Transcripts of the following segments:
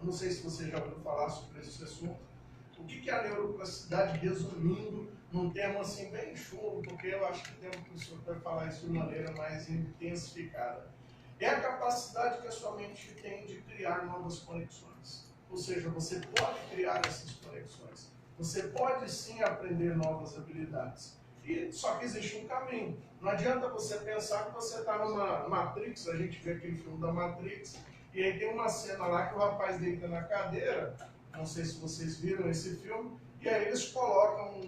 não sei se você já ouviu falar sobre esse assunto. O que é a neuroplasticidade, resumindo, num termo assim bem chulo, porque eu acho que tem um professor que vai falar isso de maneira mais intensificada. É a capacidade que a sua mente tem de criar novas conexões. Ou seja, você pode criar essas conexões. Você pode sim aprender novas habilidades. Só que existe um caminho. Não adianta você pensar que você está numa Matrix, a gente vê aquele filme da Matrix, e aí tem uma cena lá que o rapaz deita na cadeira, não sei se vocês viram esse filme, e aí eles colocam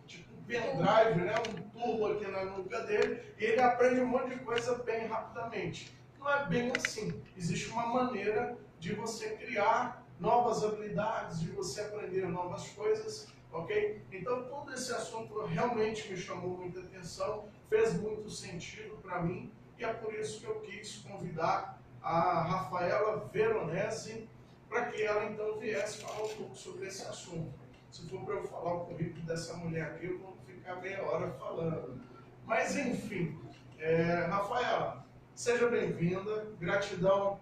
tipo um pendrive, né, um tubo aqui na nuca dele, e ele aprende um monte de coisa bem rapidamente. Não é bem assim. Existe uma maneira de você criar novas habilidades, de você aprender novas coisas, ok? Então todo esse assunto realmente me chamou muita atenção, fez muito sentido para mim, e é por isso que eu quis convidar a Rafaela Veronese para que ela então viesse falar um pouco sobre esse assunto. Se for para eu falar o currículo dessa mulher aqui, eu vou ficar meia hora falando. Mas enfim, Rafaela, seja bem-vinda, gratidão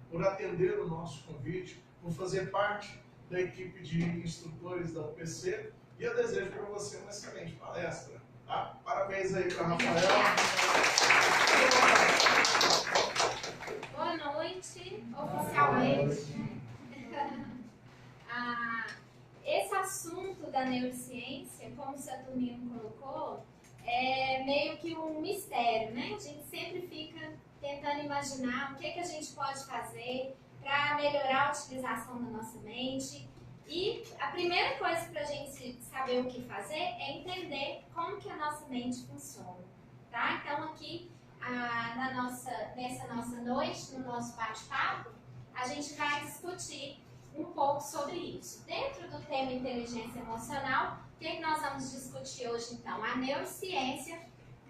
por atender o nosso convite, por fazer parte da equipe de instrutores da UPC, e eu desejo para você uma excelente palestra. Tá? Parabéns aí para a Rafaela. Boa noite, oficialmente. Esse assunto da neurociência, como o Saturnino colocou, é meio que um mistério, né? A gente sempre fica tentando imaginar o que a gente pode fazer para melhorar a utilização da nossa mente. E a primeira coisa para a gente saber o que fazer é entender como que a nossa mente funciona, tá? Então aqui, nessa nossa noite, no nosso bate-papo, a gente vai discutir um pouco sobre isso. Dentro do tema inteligência emocional, o que nós vamos discutir hoje então? A neurociência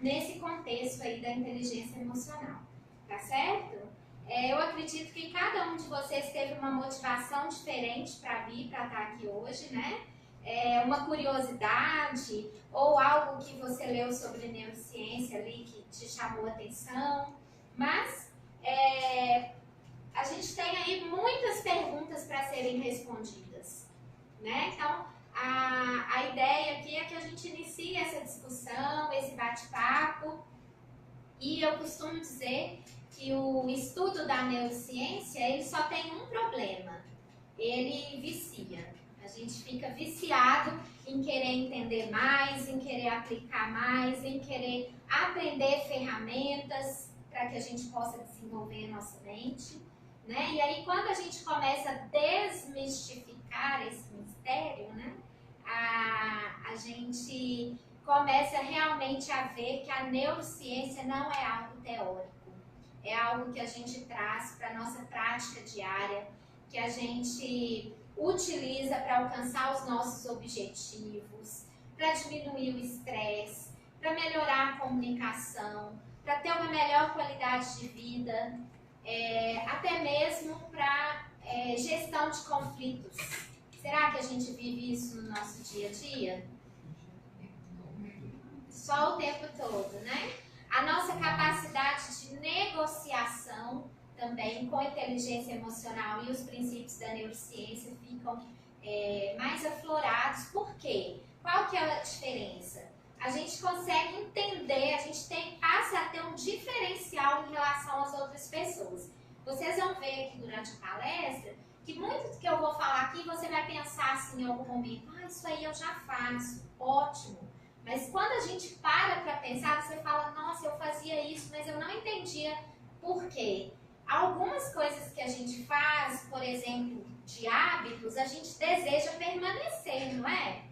nesse contexto aí da inteligência emocional, tá certo? Eu acredito que cada um de vocês teve uma motivação diferente para vir, para estar aqui hoje, né? Uma curiosidade ou algo que você leu sobre neurociência ali que te chamou a atenção, mas a gente tem aí muitas perguntas para serem respondidas, né? Então, a ideia aqui é que a gente inicie essa discussão, esse bate-papo, e eu costumo dizer que o estudo da neurociência, ele só tem um problema, ele vicia. A gente fica viciado em querer entender mais, em querer aplicar mais, em querer aprender ferramentas para que a gente possa desenvolver a nossa mente, né? E aí, quando a gente começa a desmistificar esse mistério, né, a gente começa realmente a ver que a neurociência não é algo teórico, é algo que a gente traz para a nossa prática diária, que a gente utiliza para alcançar os nossos objetivos, para diminuir o estresse, para melhorar a comunicação, para ter uma melhor qualidade de vida, até mesmo para gestão de conflitos. Será que a gente vive isso no nosso dia a dia? Só o tempo todo, né? A nossa capacidade de negociação também com inteligência emocional e os princípios da neurociência ficam mais aflorados. Por quê? Qual que é a diferença? A gente consegue entender, a gente passa a ter um diferencial em relação às outras pessoas. Vocês vão ver aqui durante a palestra que muito do que eu vou falar aqui você vai pensar assim em algum momento, isso aí eu já faço, ótimo. Mas quando a gente para pensar, você fala, nossa, eu fazia isso, mas eu não entendia por quê. Algumas coisas que a gente faz, por exemplo, de hábitos, a gente deseja permanecer, não é?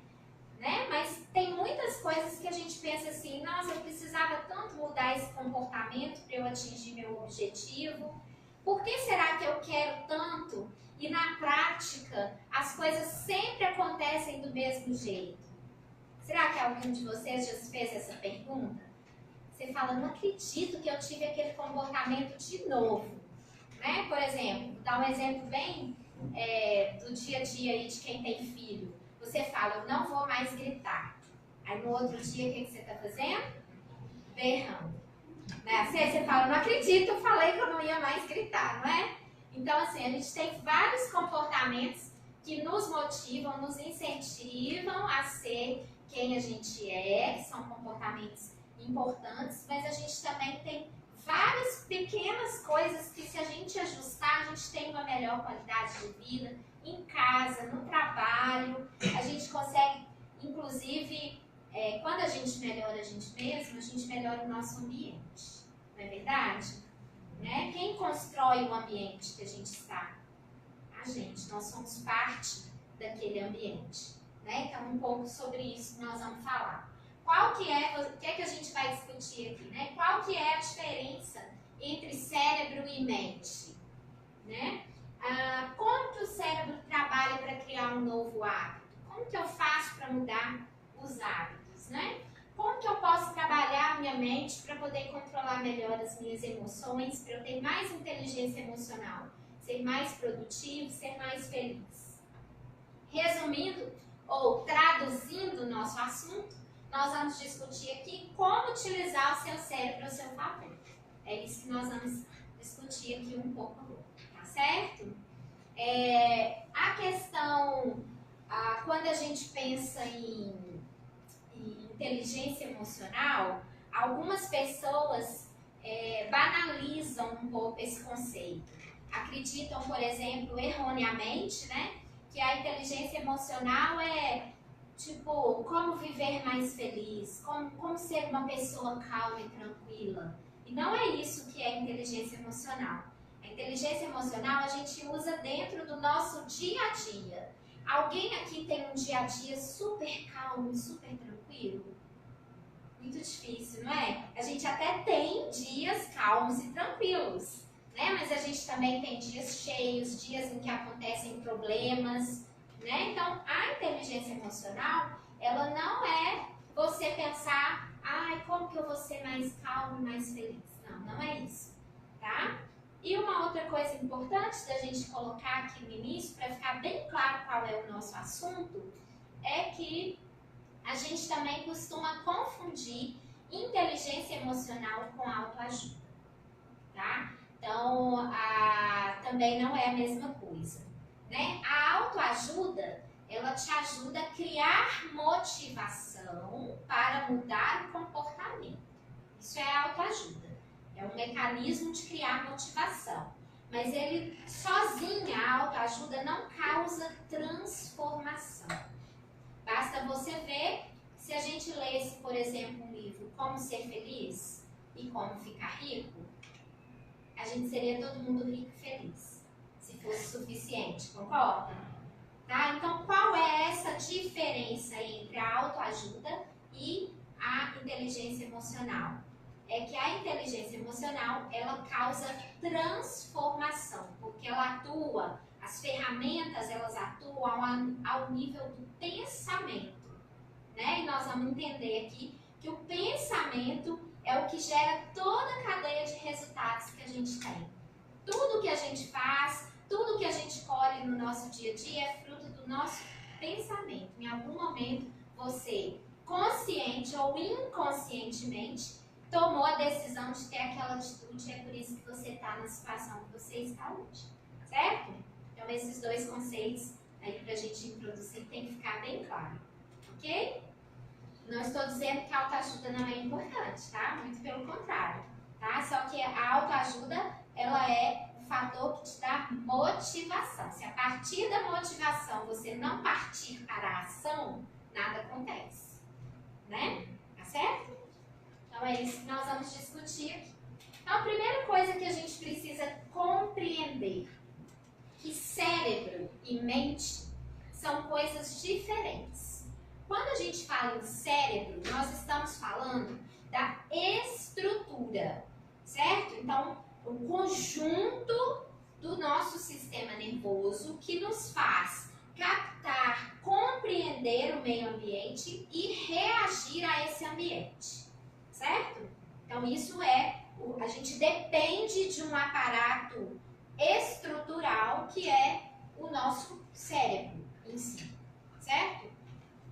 Né? Mas tem muitas coisas que a gente pensa assim, nossa, eu precisava tanto mudar esse comportamento para eu atingir meu objetivo. Por que será que eu quero tanto? E na prática, as coisas sempre acontecem do mesmo jeito. Será que algum de vocês já fez essa pergunta? Você fala, não acredito que eu tive aquele comportamento de novo. Né? Por exemplo, vou dar um exemplo bem do dia a dia aí de quem tem filho. Você fala, eu não vou mais gritar. Aí no outro dia, o que você está fazendo? Berrando. Né? Você fala, não acredito, eu falei que eu não ia mais gritar, não é? Então, assim, a gente tem vários comportamentos que nos motivam, nos incentivam a ser quem a gente é, que são comportamentos importantes, mas a gente também tem várias pequenas coisas que, se a gente ajustar, a gente tem uma melhor qualidade de vida em casa, no trabalho. A gente consegue, inclusive, quando a gente melhora a gente mesmo, a gente melhora o nosso ambiente. Não é verdade? Né? Quem constrói o ambiente que a gente está? A gente. Nós somos parte daquele ambiente. Né? Então, um pouco sobre isso que nós vamos falar. O que é que a gente vai discutir aqui? Né? Qual que é a diferença entre cérebro e mente? Né? Como que o cérebro trabalha para criar um novo hábito? Como que eu faço para mudar os hábitos? Né? Como que eu posso trabalhar a minha mente para poder controlar melhor as minhas emoções, para eu ter mais inteligência emocional, ser mais produtivo, ser mais feliz? Resumindo ou traduzindo o nosso assunto, nós vamos discutir aqui como utilizar o seu cérebro ao seu favor. É isso que nós vamos discutir aqui um pouco agora, tá certo? A questão, quando a gente pensa em inteligência emocional, algumas pessoas banalizam um pouco esse conceito. Acreditam, por exemplo, erroneamente, né, que a inteligência emocional é tipo, como viver mais feliz, como ser uma pessoa calma e tranquila. E não é isso que é inteligência emocional. A inteligência emocional a gente usa dentro do nosso dia a dia. Alguém aqui tem um dia a dia super calmo e super tranquilo? Muito difícil, não é? A gente até tem dias calmos e tranquilos, né? Mas a gente também tem dias cheios, dias em que acontecem problemas, né? Então, a inteligência emocional, ela não é você pensar, como que eu vou ser mais calmo e mais feliz? Não, não é isso, tá? E uma outra coisa importante da gente colocar aqui no início, para ficar bem claro qual é o nosso assunto, é que a gente também costuma confundir inteligência emocional com autoajuda, tá? Então, também não é a mesma coisa. Né? A autoajuda, ela te ajuda a criar motivação para mudar o comportamento. Isso é a autoajuda. É um mecanismo de criar motivação. Mas ele, sozinha, a autoajuda não causa transformação. Basta você ver, se a gente lesse, por exemplo, um livro Como Ser Feliz e Como Ficar Rico, a gente seria todo mundo rico e feliz. Fosse suficiente, concorda? Tá? Então, qual é essa diferença entre a autoajuda e a inteligência emocional? É que a inteligência emocional, ela causa transformação, porque ela atua, as ferramentas, elas atuam ao nível do pensamento, né? E nós vamos entender aqui que o pensamento é o que gera toda a cadeia de resultados que a gente tem. Tudo que a gente faz, tudo que a gente colhe no nosso dia a dia é fruto do nosso pensamento. Em algum momento, você, consciente ou inconscientemente, tomou a decisão de ter aquela atitude, e é por isso que você está na situação que você está hoje. Certo? Então, esses dois conceitos aí para a gente introduzir tem que ficar bem claro. Ok? Não estou dizendo que a autoajuda não é importante, tá? Muito pelo contrário. Tá? Só que a autoajuda, ela é fator que te dá motivação. Se a partir da motivação você não partir para a ação, nada acontece. Né? Tá certo? Então é isso que nós vamos discutir aqui. Então a primeira coisa que a gente precisa compreender, que cérebro e mente são coisas diferentes. Quando a gente fala em cérebro, nós estamos falando da estrutura, certo? Então, o conjunto do nosso sistema nervoso que nos faz captar, compreender o meio ambiente e reagir a esse ambiente, certo? Então isso a gente depende de um aparato estrutural que é o nosso cérebro em si, certo?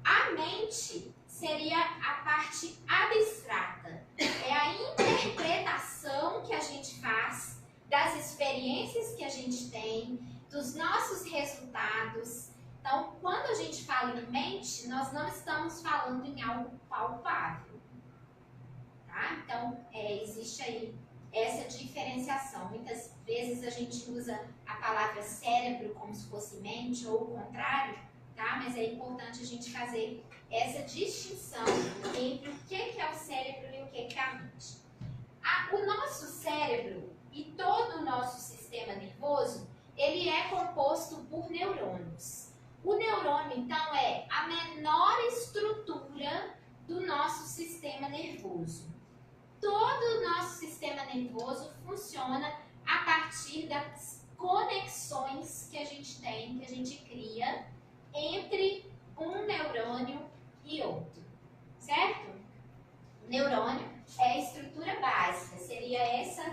A mente seria a parte abstrata, é a interpretação que a gente faz das experiências que a gente gente tem, dos nossos resultados. Então, quando a gente fala em mente, nós não estamos falando em algo palpável. Tá? Então, existe aí essa diferenciação. Muitas vezes a gente usa a palavra cérebro como se fosse mente ou o contrário, tá? Mas é importante a gente fazer essa distinção entre o que é o cérebro e o que é a mente. O nosso cérebro e todo o nosso sistema nervoso, ele é composto por neurônios. O neurônio, então, é a menor estrutura do nosso sistema nervoso. Todo o nosso sistema nervoso funciona a partir das conexões que a gente tem, que a gente cria entre um neurônio e outro, certo? O neurônio é a estrutura básica, seria essa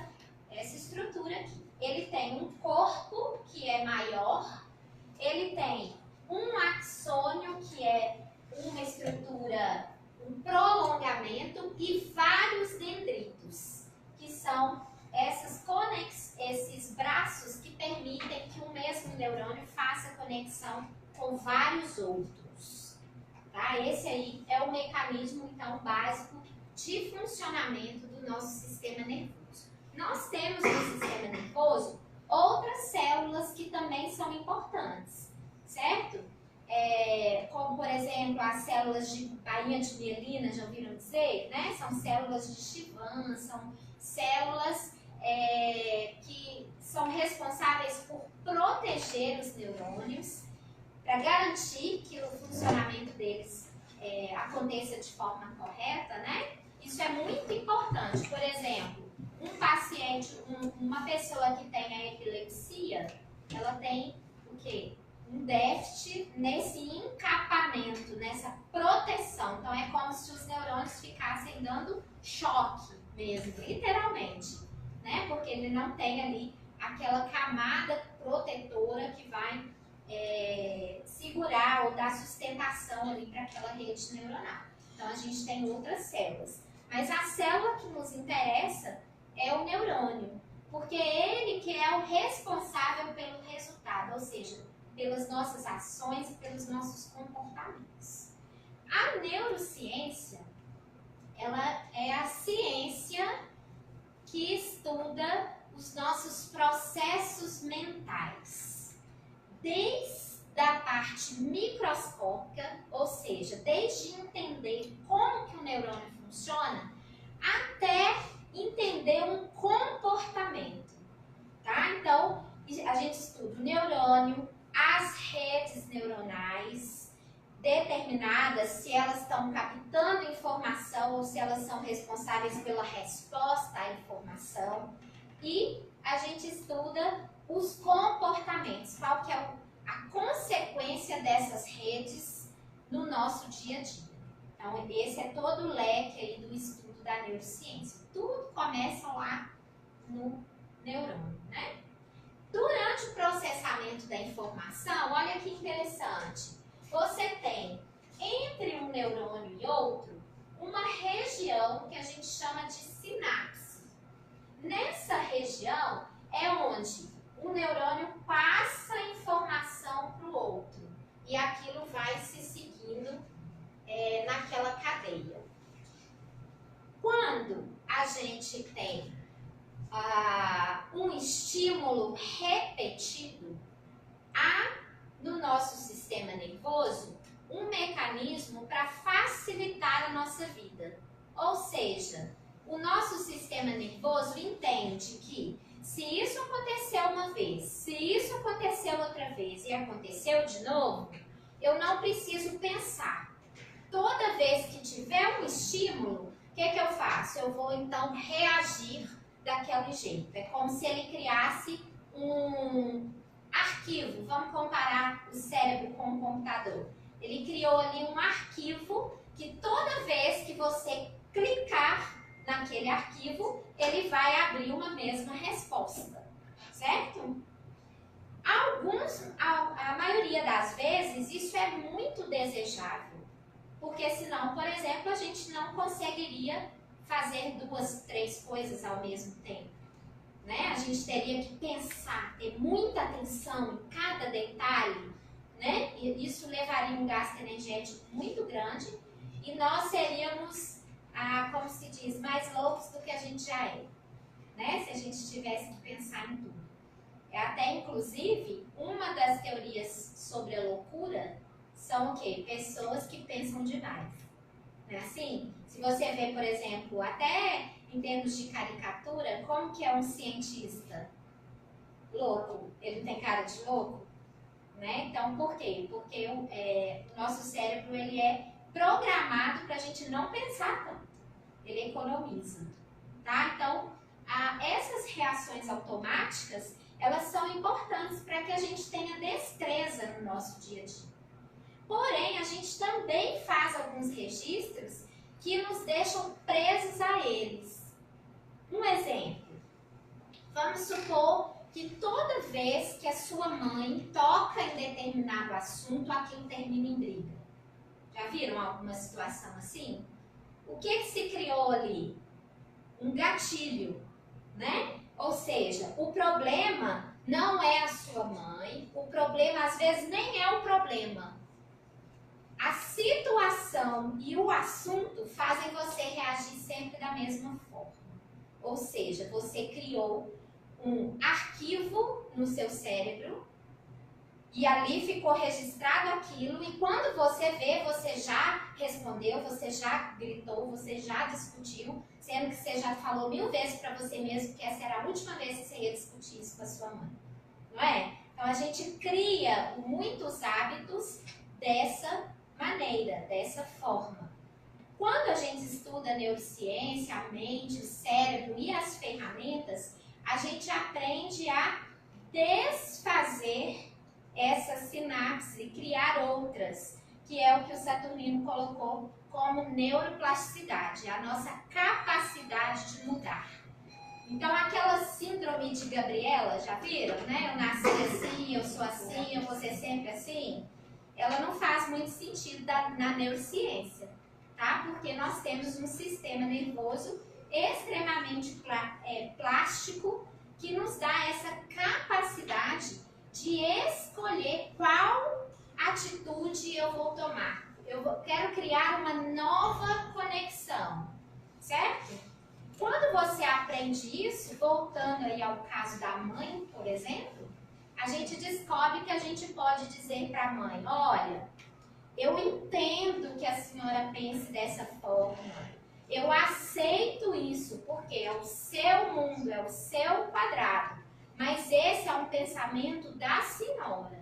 estrutura aqui. Ele tem um corpo que é maior, ele tem um axônio que é uma estrutura, um prolongamento e vários dendritos, que são esses braços que permitem que o mesmo neurônio faça conexão com vários outros. Tá? Esse aí é o mecanismo, então, básico de funcionamento do nosso sistema nervoso. Nós temos no sistema nervoso outras células que também são importantes, certo? Como, por exemplo, as células de bainha de mielina, já ouviram dizer? Né? São células de Schwann, são células que são responsáveis por proteger os neurônios, para garantir que o funcionamento deles aconteça de forma correta, né? Isso é muito importante. Por exemplo, um paciente, uma pessoa que tem a epilepsia, ela tem o quê? Um déficit nesse encapamento, nessa proteção. Então, é como se os neurônios ficassem dando choque mesmo, literalmente, né? Porque ele não tem ali aquela camada protetora que vai segurar ou dar sustentação ali para aquela rede neuronal. Então, a gente tem outras células. Mas a célula que nos interessa é o neurônio, porque é ele que é o responsável pelo resultado, ou seja, pelas nossas ações e pelos nossos comportamentos. A neurociência, ela é a ciência que estuda os nossos processos mentais, desde a parte microscópica, ou seja, desde entender como que o neurônio funciona, até entender um comportamento, tá? Então, a gente estuda o neurônio, as redes neuronais determinadas, se elas estão captando informação ou se elas são responsáveis pela resposta à informação. E a gente estuda os comportamentos, qual que é a consequência dessas redes no nosso dia a dia. Então, esse é todo o leque aí do estudo da neurociência. Tudo começa lá no neurônio, né? Durante o processamento da informação, olha que interessante, você tem entre um neurônio e outro uma região que a gente chama de sinapse. Nessa região é onde um neurônio passa a informação para o outro e aquilo vai se seguindo naquela cadeia. Quando a gente tem um estímulo repetido, há no nosso sistema nervoso um mecanismo para facilitar a nossa vida. Ou seja, o nosso sistema nervoso entende que se isso aconteceu uma vez, se isso aconteceu outra vez e aconteceu de novo, eu não preciso pensar. Toda vez que tiver um estímulo, o que eu faço? Eu vou então reagir daquele jeito. É como se ele criasse um arquivo. Vamos comparar o cérebro com o computador. Ele criou ali um arquivo que toda vez que você clicar naquele arquivo, ele vai abrir uma mesma resposta, certo? A maioria das vezes, isso é muito desejável, porque senão, por exemplo, a gente não conseguiria fazer 2, 3 coisas ao mesmo tempo. né? A gente teria que pensar, ter muita atenção em cada detalhe, né? E isso levaria um gasto energético muito grande e nós seríamos, como se diz, mais loucos do que a gente já é, né? Se a gente tivesse que pensar em tudo. Até, inclusive, uma das teorias sobre a loucura são o quê? Pessoas que pensam demais. Não é assim? Se você vê, por exemplo, até em termos de caricatura, como que é um cientista louco? Ele tem cara de louco? Né? Então, por quê? Porque o nosso cérebro ele é programado para a gente não pensar tanto. Ele economiza. Tá? Então, essas reações automáticas, elas são importantes para que a gente tenha destreza no nosso dia a dia. Porém, a gente também faz alguns registros que nos deixam presos a eles. Um exemplo. Vamos supor que toda vez que a sua mãe toca em determinado assunto, aquilo termina em briga. Já viram alguma situação assim? O que se criou ali? Um gatilho, né? Ou seja, o problema não é a sua mãe, o problema às vezes nem é o problema. A situação e o assunto fazem você reagir sempre da mesma forma. Ou seja, você criou um arquivo no seu cérebro e ali ficou registrado aquilo e quando você vê, você já respondeu, você já gritou, você já discutiu, sendo que você já falou 1000 vezes para você mesmo que essa era a última vez que você ia discutir isso com a sua mãe. Não é? Então a gente cria muitos hábitos dessa maneira, dessa forma. Quando a gente estuda a neurociência, a mente, o cérebro e as ferramentas, a gente aprende a desfazer essas sinapses e criar outras, que é o que o Saturnino colocou como neuroplasticidade, a nossa capacidade de mudar. Então, aquela síndrome de Gabriela, já viram, né? Eu nasci assim, eu sou assim, eu vou ser sempre assim. Ela não faz muito sentido na neurociência, tá? Porque nós temos um sistema nervoso extremamente plástico que nos dá essa capacidade de escolher qual atitude eu vou tomar. Quero criar uma nova conexão, certo? Quando você aprende isso, voltando aí ao caso da mãe, por exemplo, a gente descobre que a gente pode dizer para a mãe, olha, eu entendo que a senhora pense dessa forma, eu aceito isso, porque é o seu mundo, é o seu quadrado, mas esse é um pensamento da senhora,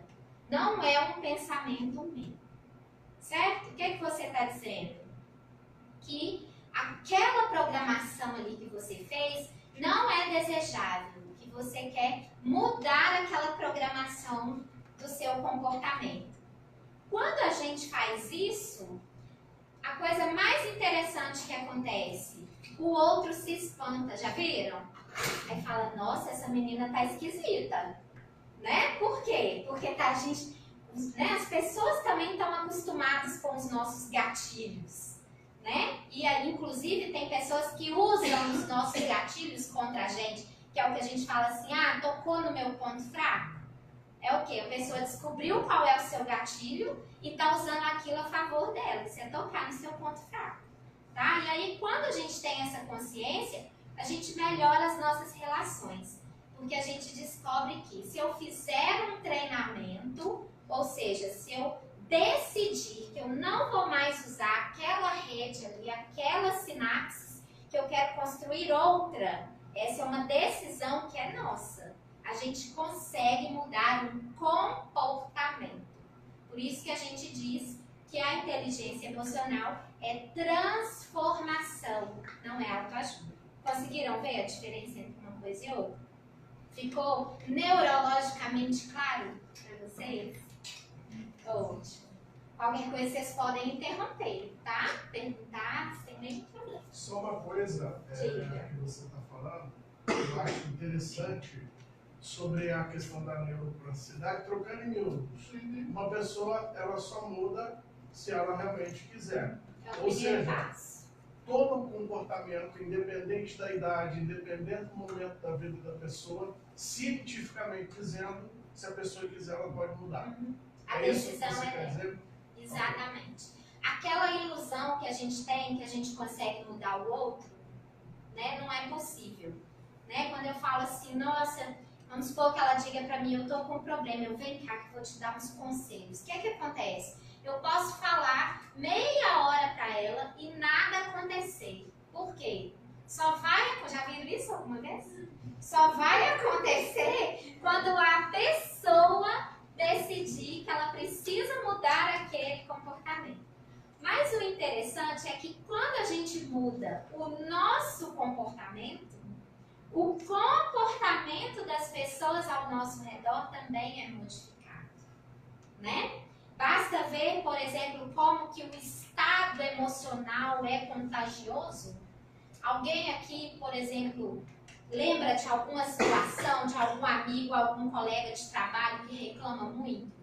não é um pensamento meu, certo? O que é que você está dizendo? Que aquela programação ali que você fez não é desejável, que você quer mudar aquela programação do seu comportamento. Quando a gente faz isso, a coisa mais interessante que acontece, o outro se espanta, já viram? Aí fala, nossa, essa menina tá esquisita, né? Por quê? Porque as pessoas também estão acostumadas com os nossos gatilhos, né? E aí, inclusive, tem pessoas que usam os nossos gatilhos contra a gente, que é o que a gente fala assim, tocou no meu ponto fraco. É o quê? A pessoa descobriu qual é o seu gatilho e está usando aquilo a favor dela, você tocar no seu ponto fraco, tá? E aí, quando a gente tem essa consciência, a gente melhora as nossas relações, porque a gente descobre que se eu fizer um treinamento, ou seja, se eu decidir que eu não vou mais usar aquela rede ali, aquela sinapse, que eu quero construir outra, essa é uma decisão que é nossa. A gente consegue mudar um comportamento. Por isso que a gente diz que a inteligência emocional é transformação, não é autoajuda. Conseguiram ver a diferença entre uma coisa e outra? Ficou neurologicamente claro para vocês? Ótimo. Qualquer coisa vocês podem interromper, tá? Perguntar, sem nenhum problema. Só uma coisa que você está falando, eu acho interessante sobre a questão da neuroplasticidade, trocando em miúdos. Uma pessoa, ela só muda se ela realmente quiser. É o Ou primeiro seja, passo. todo comportamento, independente da idade, independente do momento da vida da pessoa, cientificamente dizendo, se a pessoa quiser, ela pode mudar. A É isso que decisão você quer é dizer? exatamente. Aquela ilusão que a gente tem, que a gente consegue mudar o outro, né, não é possível. Né? Quando eu falo assim, nossa, vamos supor que ela diga pra mim, eu tô com um problema, eu venho cá que eu vou te dar uns conselhos. O que é que acontece? Eu posso falar meia hora pra ela e nada acontecer. Por quê? Já viram isso alguma vez? Só vai acontecer quando a pessoa decidir que ela precisa mudar aquele comportamento. Mas o interessante é que quando a gente muda o nosso comportamento, o comportamento das pessoas ao nosso redor também é modificado, né? Basta ver, por exemplo, como que o estado emocional é contagioso. Alguém aqui, por exemplo, lembra de alguma situação, de algum amigo, algum colega de trabalho que reclama muito?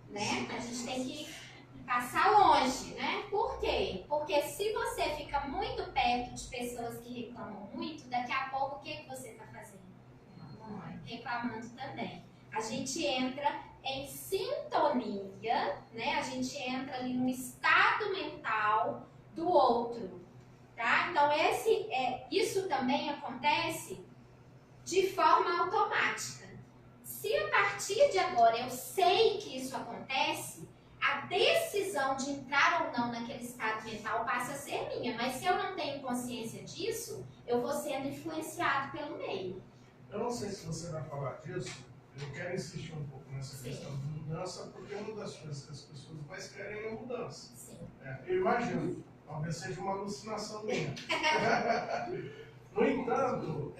Né? A gente tem que passar longe, né? Por quê? Porque se você fica muito perto de pessoas que reclamam muito, daqui a pouco o que você está fazendo? Reclamando também. A gente entra em sintonia, né? A gente entra ali no estado mental do outro, tá? Então isso também acontece de forma automática. Se a partir de agora eu sei que isso acontece, a decisão de entrar ou não naquele estado mental passa a ser minha. Mas se eu não tenho consciência disso, eu vou sendo influenciado pelo meio. Eu não sei se você vai falar disso, eu quero insistir um pouco nessa questão de mudança, porque uma das coisas que as pessoas mais querem é mudança. Sim. Eu imagino, talvez seja uma alucinação minha. No entanto,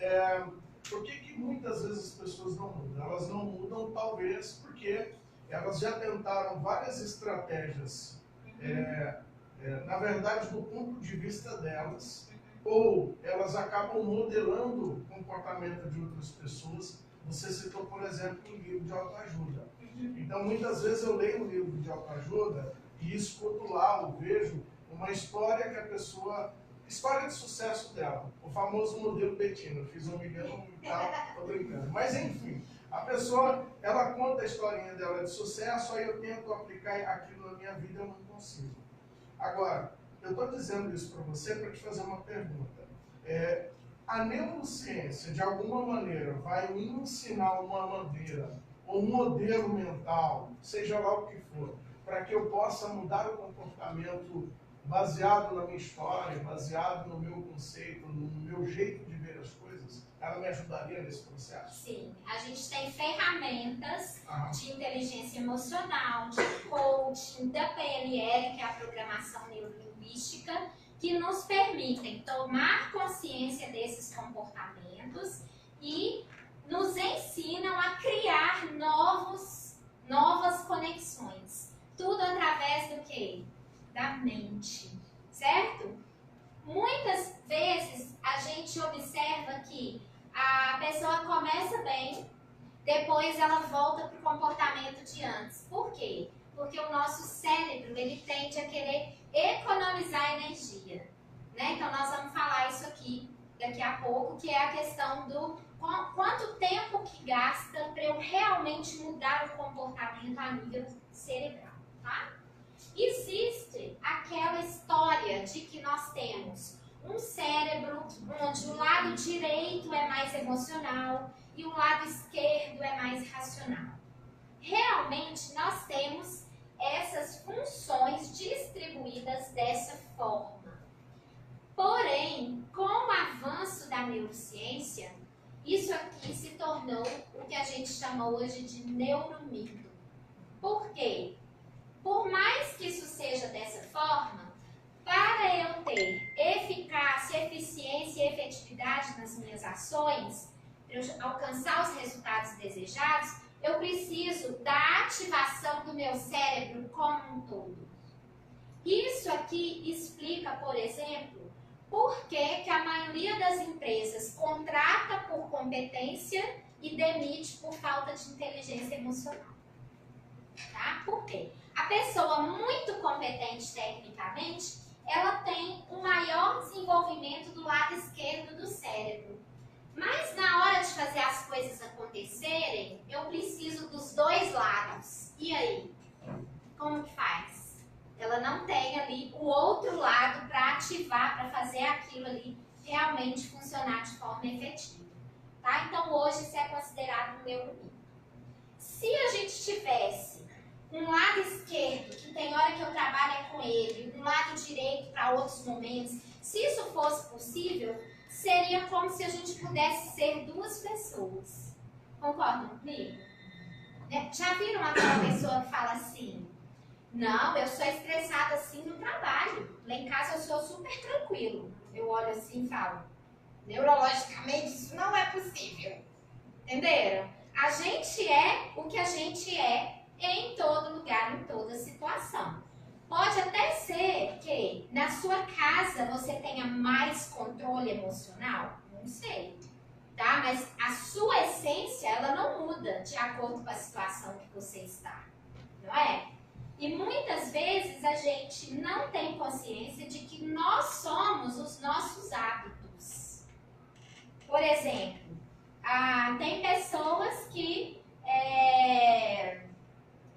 por que muitas vezes as pessoas não mudam? Elas não mudam, talvez, porque elas já tentaram várias estratégias, na verdade, do ponto de vista delas, ou elas acabam modelando o comportamento de outras pessoas. Você citou, por exemplo, um livro de autoajuda. Então, muitas vezes eu leio um livro de autoajuda e escuto lá, ou vejo uma história que a pessoa... História de sucesso dela, o famoso modelo Betina. Eu fiz um milhão e tal, tô brincando. Mas enfim, a pessoa, ela conta a historinha dela de sucesso, aí eu tento aplicar aquilo na minha vida e eu não consigo. Agora, eu estou dizendo isso para você para te fazer uma pergunta. A neurociência, de alguma maneira, vai me ensinar uma maneira, ou um modelo mental, seja lá o que for, para que eu possa mudar o comportamento baseado na minha história, baseado no meu conceito, no meu jeito de ver as coisas? Ela me ajudaria nesse processo? Sim, a gente tem ferramentas de inteligência emocional, de coaching, da PNL, que é a programação neurolinguística, que nos permitem tomar consciência desses comportamentos e nos ensinam a criar novas conexões. Tudo através do quê? Da mente, certo? Muitas vezes a gente observa que a pessoa começa bem, depois ela volta para o comportamento de antes. Por quê? Porque o nosso cérebro, ele tende a querer economizar energia, né? Então nós vamos falar isso aqui daqui a pouco, que é a questão do quanto tempo que gasta para eu realmente mudar o comportamento a nível cerebral, tá? Existe aquela história de que nós temos um cérebro onde o lado direito é mais emocional e o lado esquerdo é mais racional. Realmente nós temos essas funções distribuídas dessa forma. Porém, com o avanço da neurociência, isso aqui se tornou o que a gente chama hoje de neuromito. Por quê? Por mais que isso seja dessa forma, para eu ter eficácia, eficiência e efetividade nas minhas ações, para eu alcançar os resultados desejados, eu preciso da ativação do meu cérebro como um todo. Isso aqui explica, por exemplo, por que a maioria das empresas contrata por competência e demite por falta de inteligência emocional. Tá? Por quê? A pessoa muito competente tecnicamente, ela tem um maior desenvolvimento do lado esquerdo do cérebro. Mas na hora de fazer as coisas acontecerem, eu preciso dos dois lados. E aí? Como que faz? Ela não tem ali o outro lado para ativar, para fazer aquilo ali realmente funcionar de forma efetiva. Tá? Então hoje isso é considerado um neuromito. Se a gente tivesse um lado esquerdo, que tem hora que eu trabalho com ele, um lado direito para outros momentos, se isso fosse possível, seria como se a gente pudesse ser duas pessoas. Concordam comigo? Já viram aquela pessoa que fala assim, não, eu sou estressada assim no trabalho, lá em casa eu sou super tranquilo. Eu olho assim e falo, neurologicamente isso não é possível. Entenderam? A gente é o que a gente é em todo lugar, em toda situação. Pode até ser que na sua casa você tenha mais controle emocional, não sei, tá? Mas a sua essência, ela não muda de acordo com a situação que você está, não é? E muitas vezes a gente não tem consciência de que nós somos os nossos hábitos. Por exemplo, tem pessoas que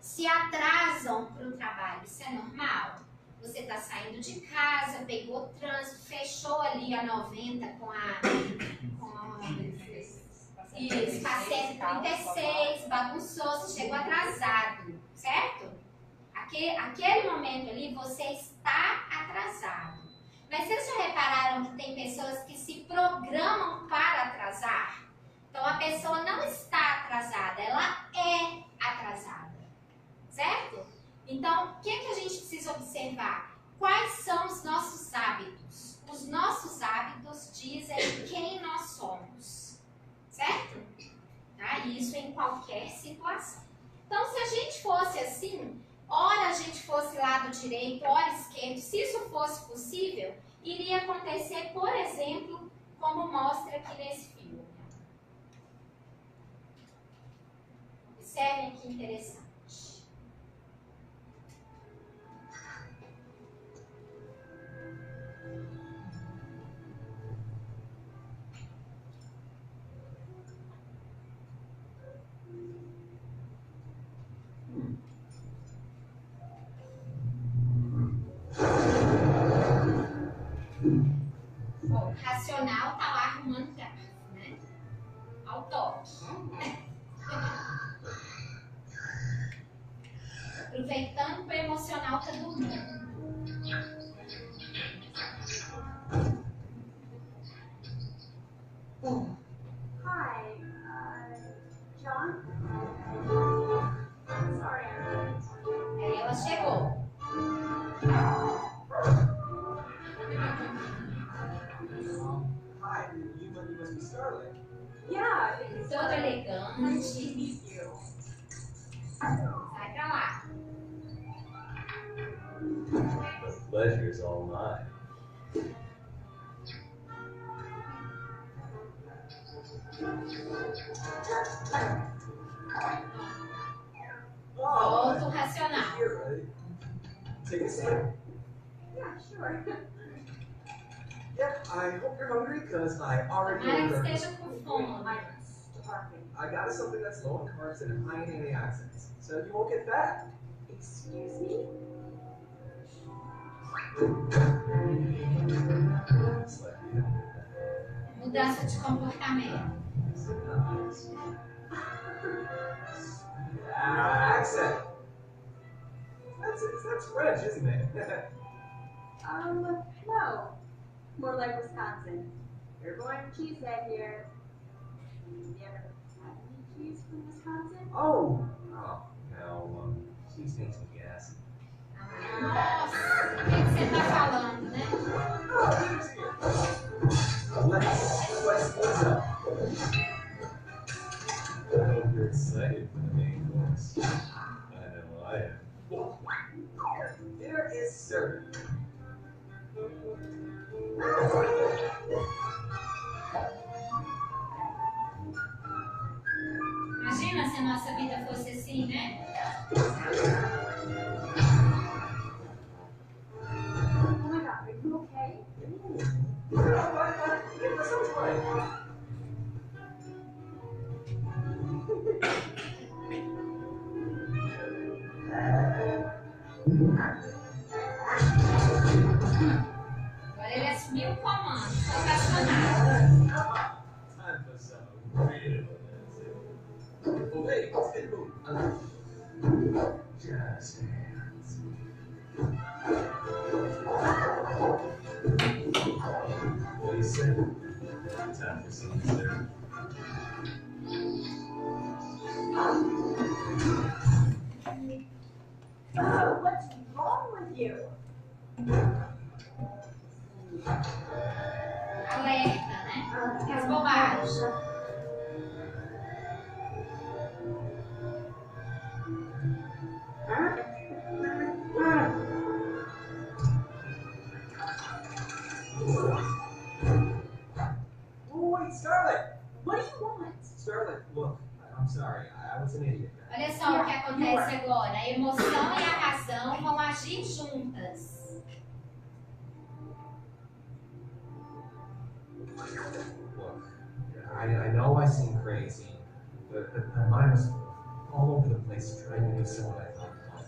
se atrasam para o trabalho. Isso é normal? Você está saindo de casa, pegou o trânsito, fechou ali a 90 com a isso, passei 36, bagunçou, você chegou atrasado, certo? Aquele momento ali você está atrasado. Mas vocês já repararam que tem pessoas que se programam para atrasar? Então a pessoa não está atrasada, ela é atrasada. Certo? Então, o que a gente precisa observar? Quais são os nossos hábitos? Os nossos hábitos dizem quem nós somos. Certo? Tá? Isso em qualquer situação. Então, se a gente fosse assim, ora a gente fosse lado direito, ora esquerdo, se isso fosse possível, iria acontecer, por exemplo, como mostra aqui nesse filme. Observem que interessante. O racional tá lá arrumando garfo, né? Ao toque. Aproveitando que o emocional tá dormindo. Hi, John? Sorry, I'm late. Aí ela chegou. Hi, you must be Starlight. Yeah, it's Toda nice to elegante. meet you. Sai pra lá. The pleasure is all mine. Volta o racional. Here, take a seat. Yeah, sure. Yep, I hope you're hungry because I already Tomara que ordered. esteja com fome. I'm starving. I got us something that's low in carbs and high in antioxidants, so you won't get fat. Excuse me? It's like, you don't get that. Mudança de comportamento. Accent. That's French, isn't it? No. More like Wisconsin. You're going to cheesehead here. You ever had any cheese from Wisconsin? Oh, no, cheese makes me gassy. Nossa, o que você tá falando, né? Oh, dinner's here. Let's ease up. I hope you're excited for the main course. I know I am. Dinner is served. Imagina Imagina se a nossa vida fosse assim, né? Oh my god, are you okay? Give this a try. Agora ele assumiu o comando, foi apaixonado. Time for some real dancing. Oh, hey, let's get moving. Jazz hands. What do you say? Time for some therapy. Oh, what's wrong with you? Alerta, né? As bobagens. Oh, wait, Scarlet! What do you want? Scarlet, look, I'm sorry. I was an idiot. Olha só o que acontece agora. A emoção e a razão vão agir juntas. Look, I know I seem crazy, but my mind was all over the place trying to do something I thought was.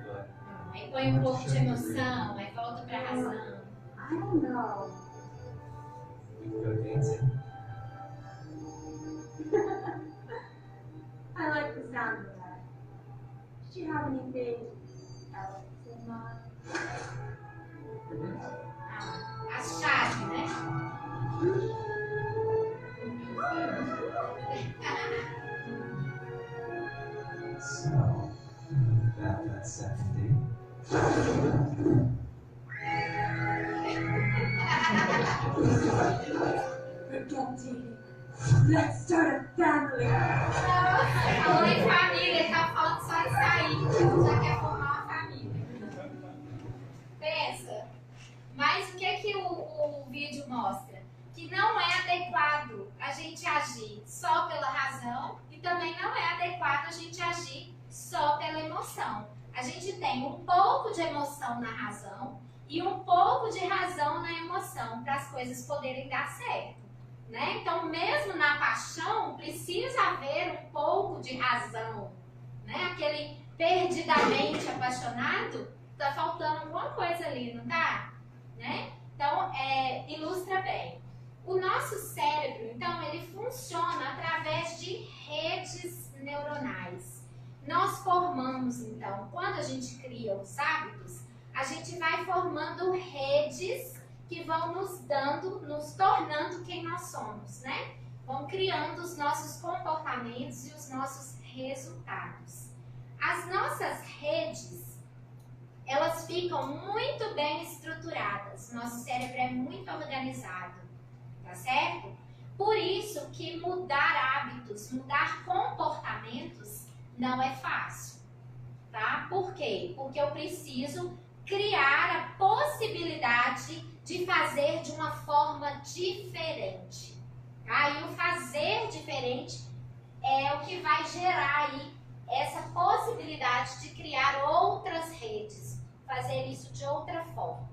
But Aí põe um pouco de emoção, aí volta pra razão. I don't know. we could go dancing. I like the sound of that. Did you have anything else in mind? A chave, né? So, about that second date. Forget dating. Let's start a family. Falou em família, tá falando só em sair. Já quer formar uma família. Pensa. Mas o que o vídeo mostra? Que não é adequado a gente agir só pela razão e também não é adequado a gente agir só pela emoção. A gente tem um pouco de emoção na razão e um pouco de razão na emoção para as coisas poderem dar certo. Né? Então, mesmo na paixão, precisa haver um pouco de razão. Né? Aquele perdidamente apaixonado, tá faltando alguma coisa ali, não tá? Né? Então, ilustra bem. O nosso cérebro, então, ele funciona através de redes neuronais. Nós formamos, então, quando a gente cria os hábitos, a gente vai formando redes que vão nos tornando quem nós somos, né? Vão criando os nossos comportamentos e os nossos resultados. As nossas redes, elas ficam muito bem estruturadas. Nosso cérebro é muito organizado, tá certo? Por isso que mudar hábitos, mudar comportamentos não é fácil, tá? Por quê? Porque eu preciso criar a possibilidade de fazer de uma forma diferente. Tá? E o fazer diferente é o que vai gerar aí essa possibilidade de criar outras redes, fazer isso de outra forma.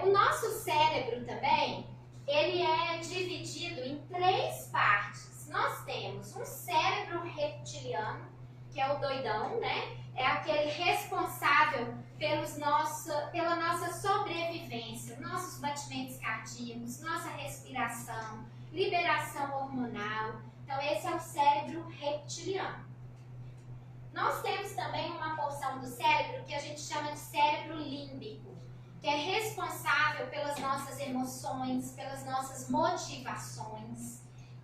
O nosso cérebro também, ele é dividido em 3 partes. Nós temos um cérebro reptiliano, que é o doidão, né? É aquele responsável pela nossa sobrevivência, nossos batimentos cardíacos, nossa respiração, liberação hormonal. Então, esse é o cérebro reptiliano. Nós temos também uma porção do cérebro que a gente chama de cérebro límbico, que é responsável pelas nossas emoções, pelas nossas motivações.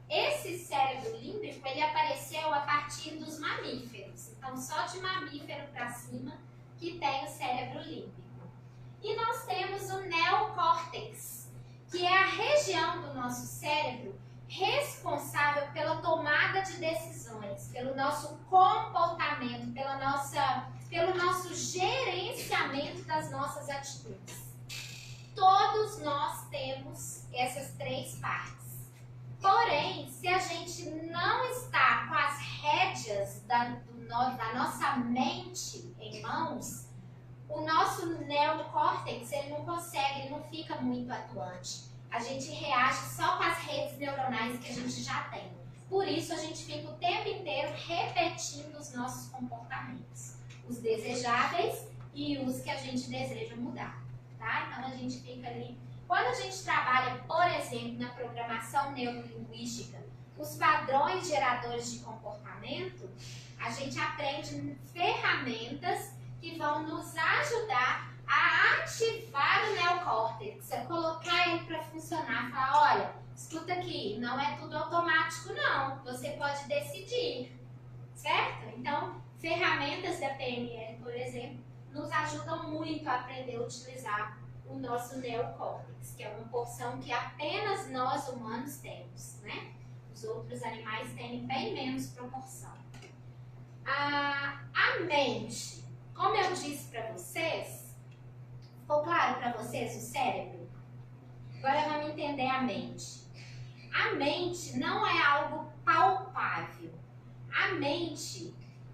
Esse cérebro límbico, ele apareceu a partir dos mamíferos. Então, só de mamífero para cima que tem o cérebro límbico. E nós temos o neocórtex, que é a região do nosso cérebro responsável pela tomada de decisões, pelo nosso comportamento, pelo nosso gerenciamento das nossas atitudes. Todos nós temos essas 3 partes. Porém, se a gente não está com da nossa mente em mãos, o nosso neocórtex, ele não consegue, ele não fica muito atuante. A gente reage só com as redes neuronais que a gente já tem. Por isso, a gente fica o tempo inteiro repetindo os nossos comportamentos. Os desejáveis e os que a gente deseja mudar. Tá? Então, a gente fica ali. Quando a gente trabalha, por exemplo, na programação neurolinguística, os padrões geradores de comportamento, a gente aprende ferramentas que vão nos ajudar a ativar o neocórtex, a colocar ele para funcionar. Falar, olha, escuta aqui, não é tudo automático não, você pode decidir, certo? Então, ferramentas da PNL, por exemplo, nos ajudam muito a aprender a utilizar o nosso neocórtex, que é uma porção que apenas nós humanos temos, né? Os outros animais têm bem menos proporção. A mente, como eu disse para vocês, ficou claro para vocês o cérebro? Agora vamos entender a mente. A mente não é algo palpável. A mente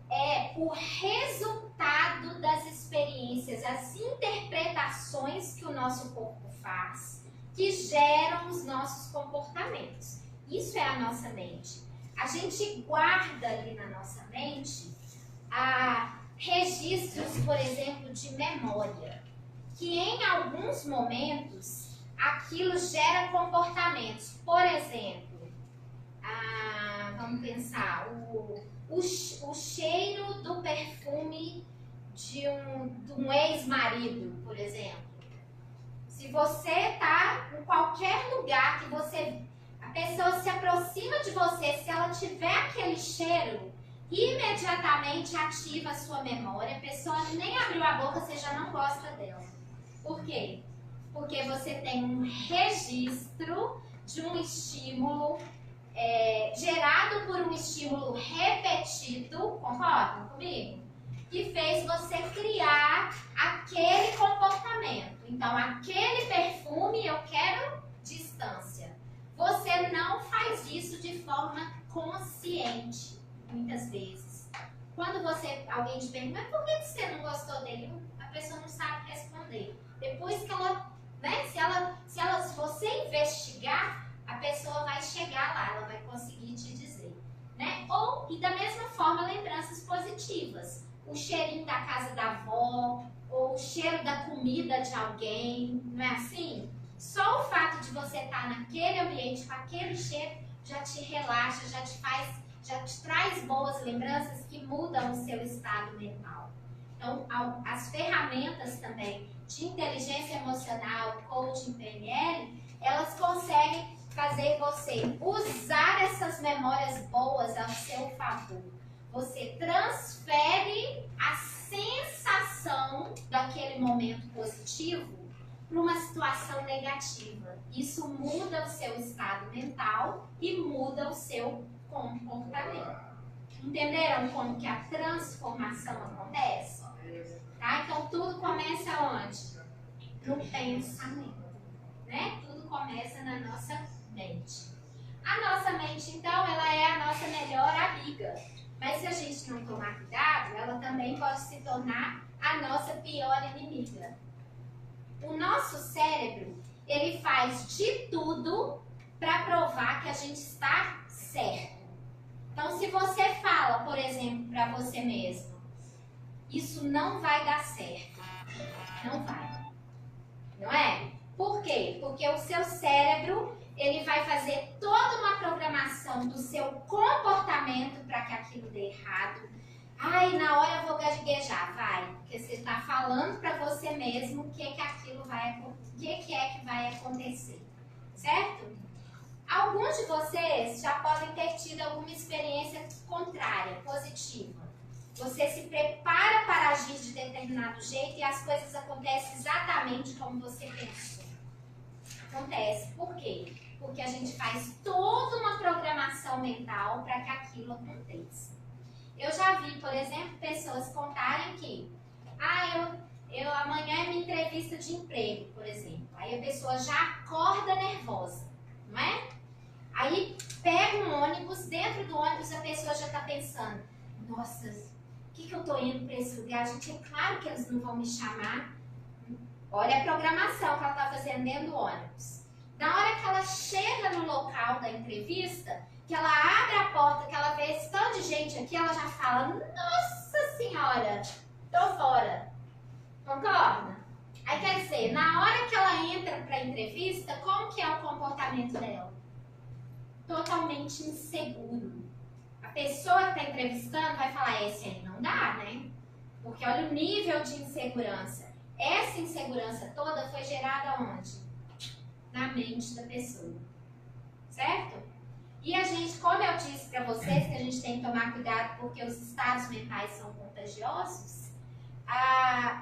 é o resultado das experiências, as interpretações que o nosso corpo faz, que geram os nossos comportamentos. Isso é a nossa mente. A gente guarda ali na nossa mente registros, por exemplo, de memória, que em alguns momentos aquilo gera comportamentos. Por exemplo, vamos pensar, o cheiro do perfume de um ex-marido, por exemplo. Se você está em qualquer lugar que a pessoa se aproxima de você, se ela tiver aquele cheiro, imediatamente ativa a sua memória, a pessoa nem abriu a boca, você já não gosta dela. Por quê? Porque você tem um registro de um estímulo gerado por um estímulo repetido, concordam comigo? Que fez você criar aquele comportamento. Então, aquele perfume eu quero distância. Você não faz isso de forma consciente, muitas vezes. Quando alguém te pergunta, mas por que você não gostou dele? A pessoa não sabe responder. Depois que ela, né, se você investigar, a pessoa vai chegar lá, ela vai conseguir te dizer, né? E da mesma forma, lembranças positivas. O cheirinho da casa da avó, ou o cheiro da comida de alguém, não é assim? Só o fato de você estar naquele ambiente, com aquele cheiro, já te relaxa, já te traz boas lembranças que mudam o seu estado mental. Então, as ferramentas também de inteligência emocional, coaching, PNL, elas conseguem fazer você usar essas memórias boas ao seu favor. Você transfere a sensação daquele momento positivo para uma situação negativa. Isso muda o seu estado mental e muda o seu comportamento. Entenderam como que a transformação acontece? Tá? Então tudo começa onde? No pensamento, né? Tudo começa na nossa mente. A nossa mente, então, ela é a nossa melhor amiga. Mas se a gente não tomar cuidado, ela também pode se tornar a nossa pior inimiga. O nosso cérebro, ele faz de tudo para provar que a gente está certo. Então, se você fala, por exemplo, para você mesmo, isso não vai dar certo. Não vai. Não é? Por quê? Porque o seu cérebro, ele vai fazer toda uma programação do seu comportamento para que aquilo dê errado. Ai, na hora eu vou gaguejar, vai. Porque você está falando para você mesmo o que é que vai acontecer. Certo? Alguns de vocês já podem ter tido alguma experiência contrária, positiva. Você se prepara para agir de determinado jeito e as coisas acontecem exatamente como você pensou. Acontece. Por quê? Porque a gente faz toda uma programação mental para que aquilo aconteça. Eu já vi, por exemplo, pessoas contarem que amanhã é minha entrevista de emprego, por exemplo. Aí a pessoa já acorda nervosa, não é? Aí pega um ônibus, dentro do ônibus a pessoa já está pensando, nossa, o que eu tô indo para esse lugar? Gente, é claro que eles não vão me chamar. Olha a programação que ela tá fazendo dentro do ônibus. Na hora que ela chega no local da entrevista, que ela abre a porta, que ela vê esse tanto de gente aqui, ela já fala, nossa senhora, tô fora. Concorda? Aí quer dizer, na hora que ela entra para a entrevista, como que é o comportamento dela? Totalmente inseguro. A pessoa que está entrevistando vai falar, esse aí não dá, né? Porque olha o nível de insegurança. Essa insegurança toda foi gerada onde? Na mente da pessoa. Certo? E a gente, como eu disse para vocês, que a gente tem que tomar cuidado porque os estados mentais são contagiosos,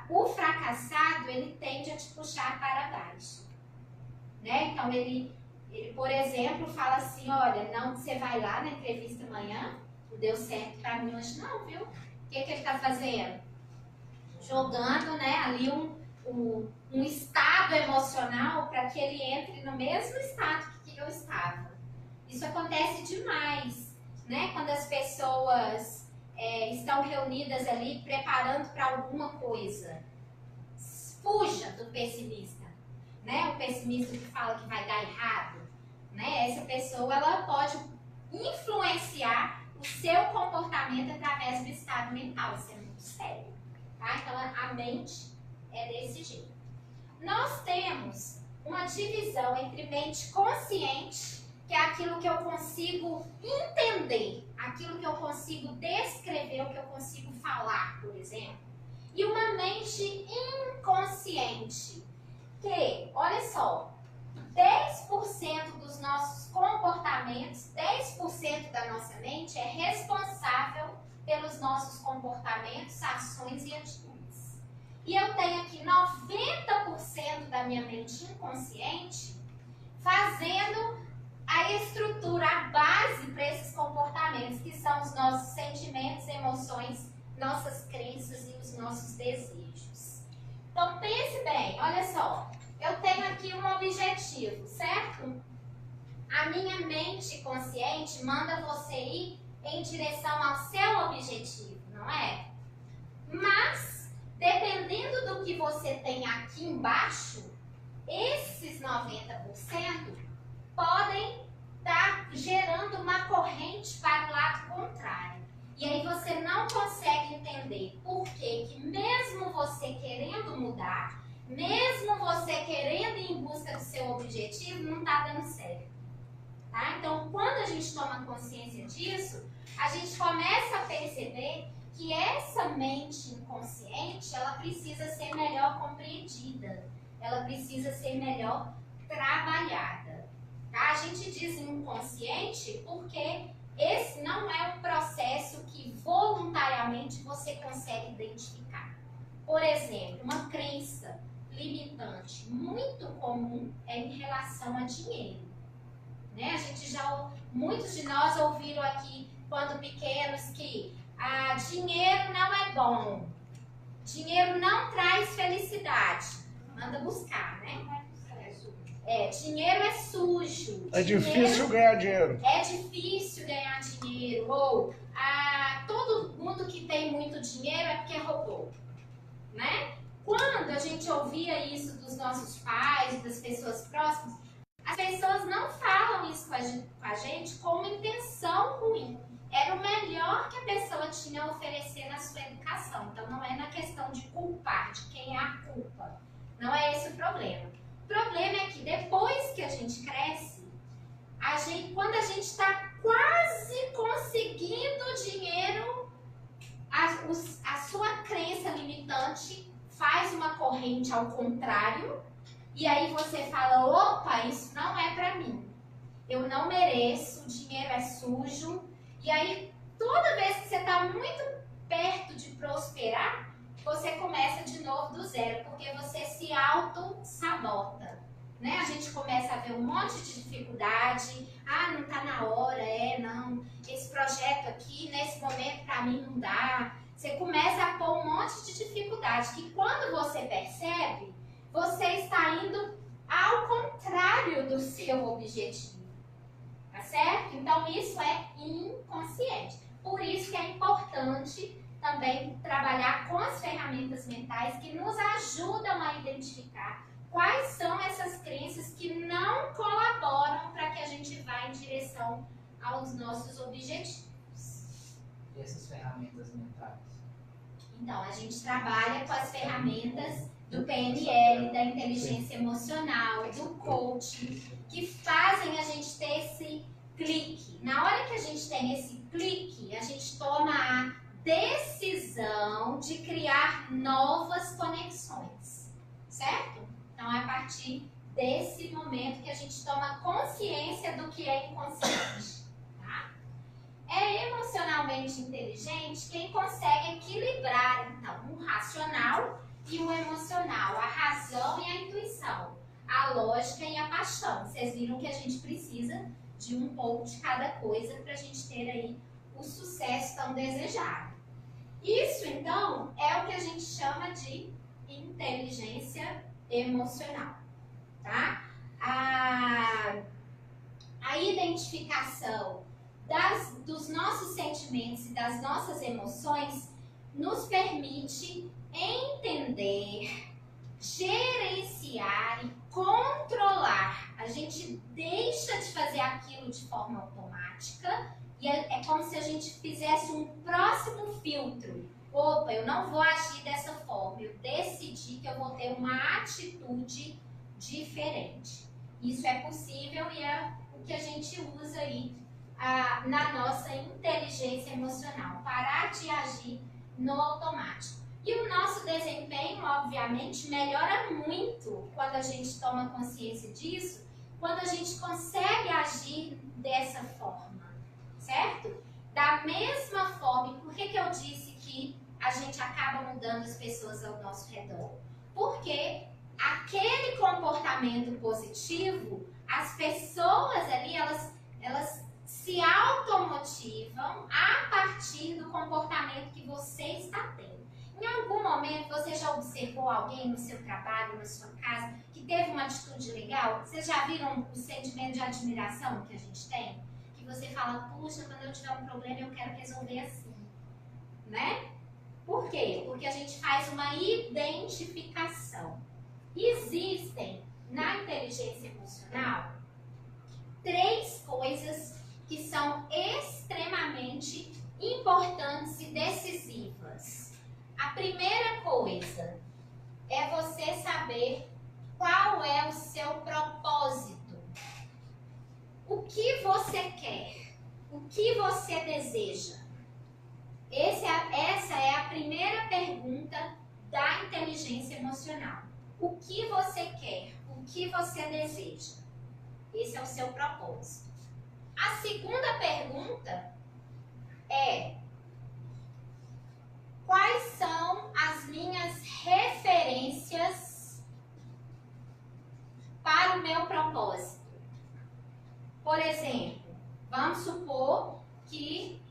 o fracassado, ele tende a te puxar para baixo. Né? Então, ele, por exemplo, fala assim, olha, não, você vai lá na entrevista amanhã, não deu certo para mim hoje não, viu? O que ele está fazendo? Jogando, né, ali um estado emocional para que ele entre no mesmo estado que eu estava. Isso acontece demais, né? Quando as pessoas estão reunidas ali preparando para alguma coisa. Fuja do pessimista, né? O pessimista que fala que vai dar errado, né? Essa pessoa, ela pode influenciar o seu comportamento através do estado mental. Isso é muito sério, tá? Então, a mente é desse jeito. Nós temos uma divisão entre mente consciente, que é aquilo que eu consigo entender, aquilo que eu consigo descrever, o que eu consigo falar, por exemplo. E uma mente inconsciente, que, olha só, 10% dos nossos comportamentos, 10% da nossa mente é responsável pelos nossos comportamentos, ações e atitudes. E eu tenho aqui 90% da minha mente inconsciente fazendo a estrutura, a base para esses comportamentos, que são os nossos sentimentos, emoções, nossas crenças e os nossos desejos. Então pense bem, olha só, eu tenho aqui um objetivo, certo? A minha mente consciente manda você ir em direção ao seu objetivo, não é? Mas, dependendo do que você tem aqui embaixo, esses 90% podem estar gerando uma corrente para o lado contrário. E aí você não consegue entender por que mesmo você querendo mudar, mesmo você querendo ir em busca do seu objetivo, não está dando certo. Tá? Então, quando a gente toma consciência disso, a gente começa a perceber que essa mente inconsciente, ela precisa ser melhor compreendida, ela precisa ser melhor trabalhada. Tá? A gente diz inconsciente porque esse não é um processo que voluntariamente você consegue identificar. Por exemplo, uma crença limitante muito comum é em relação a dinheiro. Né? Muitos de nós ouviram aqui, quando pequenos, que dinheiro não é bom, dinheiro não traz felicidade. Manda buscar, né? Dinheiro é sujo. É difícil ganhar dinheiro. É difícil ganhar dinheiro. Ou todo mundo que tem muito dinheiro é porque roubou. Né? Quando a gente ouvia isso dos nossos pais, das pessoas próximas, as pessoas não falam isso com a gente com uma intenção ruim. Era o melhor que a pessoa tinha a oferecer na sua educação. Então não é na questão de culpar, de quem é a culpa. Não é esse o problema. O problema é que depois que a gente cresce, quando a gente está quase conseguindo dinheiro, a sua crença limitante faz uma corrente ao contrário, e aí você fala, opa, isso não é pra mim. Eu não mereço, o dinheiro é sujo. E aí, toda vez que você está muito perto de prosperar, você começa de novo do zero, porque você se auto-sabota. Né? A gente começa a ver um monte de dificuldade. Não está na hora, não. Esse projeto aqui, nesse momento, para mim não dá. Você começa a pôr um monte de dificuldade, que quando você percebe, você está indo ao contrário do seu objetivo. Tá certo? Então, isso é inconsciente. Por isso que é importante importante também trabalhar com as ferramentas mentais que nos ajudam a identificar quais são essas crenças que não colaboram para que a gente vá em direção aos nossos objetivos. E essas ferramentas mentais? Então, a gente trabalha com as ferramentas do PNL, da inteligência emocional, do coaching, que fazem a gente ter esse clique. Na hora que a gente tem esse clique, a gente toma a decisão de criar novas conexões, certo? Então, é a partir desse momento que a gente toma consciência do que é inconsciente. Tá? É emocionalmente inteligente quem consegue equilibrar, então, o racional e o emocional, a razão e a intuição, a lógica e a paixão. Vocês viram que a gente precisa de um pouco de cada coisa para a gente ter aí o sucesso tão desejado. Isso, então, é o que a gente chama de inteligência emocional, tá? A identificação dos nossos sentimentos e das nossas emoções nos permite entender, gerenciar e controlar. A gente deixa de fazer aquilo de forma automática e é como se a gente fizesse um próximo filtro. Opa, eu não vou agir dessa forma, eu decidi que eu vou ter uma atitude diferente. Isso é possível e é o que a gente usa aí na nossa inteligência emocional. Parar de agir no automático. E o nosso desempenho, obviamente, melhora muito quando a gente toma consciência disso, quando a gente consegue agir dessa forma, certo? Da mesma forma, e por que eu disse que a gente acaba mudando as pessoas ao nosso redor? Porque aquele comportamento positivo, as pessoas ali, elas se automotivam a partir do comportamento que você está tendo. Em algum momento você já observou alguém no seu trabalho, na sua casa, que teve uma atitude legal? Vocês já viram o sentimento de admiração que a gente tem? Que você fala, puxa, quando eu tiver um problema eu quero resolver assim, né? Por quê? Porque a gente faz uma identificação. Existem, na inteligência emocional, 3 coisas que são extremamente importantes e decisivas. A primeira coisa é você saber qual é o seu propósito. O que você quer? O que você deseja? Essa é a primeira pergunta da inteligência emocional. O que você quer? O que você deseja? Esse é o seu propósito. A segunda pergunta é: quais são as minhas referências para o meu propósito? Por exemplo, vamos supor que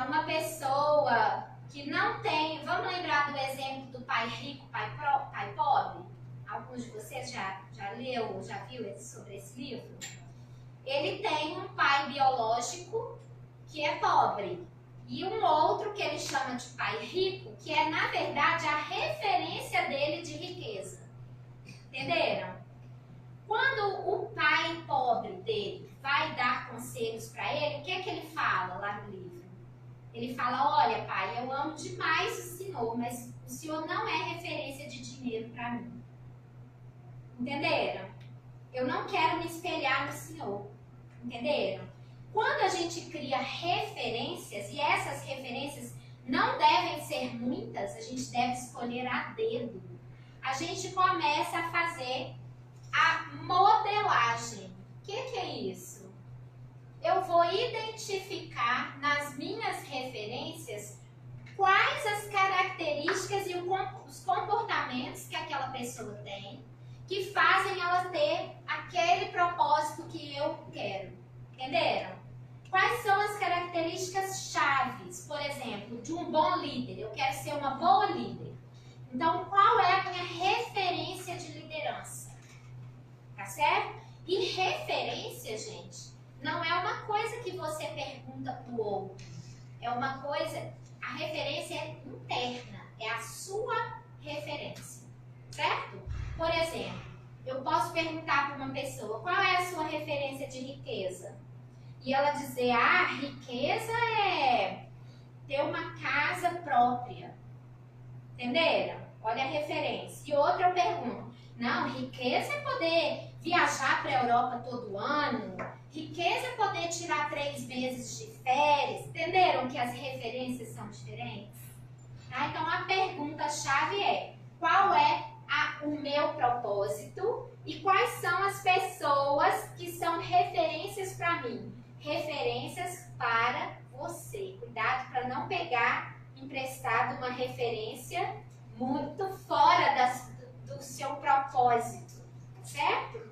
uma pessoa que não tem... Vamos lembrar do exemplo do pai rico, pai pobre? Alguns de vocês já leu ou já viu sobre esse livro? Ele tem um pai biológico que é pobre. E um outro que ele chama de pai rico, que é, na verdade, a referência dele de riqueza. Entenderam? Quando o pai pobre dele vai dar conselhos para ele, o que é que ele fala lá no livro? Ele fala, olha pai, eu amo demais o senhor, mas o senhor não é referência de dinheiro para mim. Entenderam? Eu não quero me espelhar no senhor. Entenderam? Quando a gente cria referências, e essas referências não devem ser muitas, a gente deve escolher a dedo. A gente começa a fazer a modelagem. O que é isso? Eu vou identificar nas minhas referências quais as características e os comportamentos que aquela pessoa tem que fazem ela ter aquele propósito que eu quero. Entenderam? Quais são as características chaves, por exemplo, de um bom líder? Eu quero ser uma boa líder. Então, qual é a minha referência de liderança? Tá certo? E referência, gente, não é uma coisa que você pergunta pro outro. é uma coisa, a referência é interna, é a sua referência, certo? Por exemplo, eu posso perguntar para uma pessoa, qual é a sua referência de riqueza? E ela dizer, riqueza é ter uma casa própria. Entenderam? Olha a referência. E outra eu pergunto, não, riqueza é poder viajar para a Europa todo ano, riqueza é poder tirar 3 meses de férias. Entenderam que as referências são diferentes? Tá? Então a pergunta-chave é, qual é o meu propósito e quais são as pessoas que são referências para mim? Referências para você. Cuidado para não pegar emprestado uma referência muito fora do seu propósito, certo?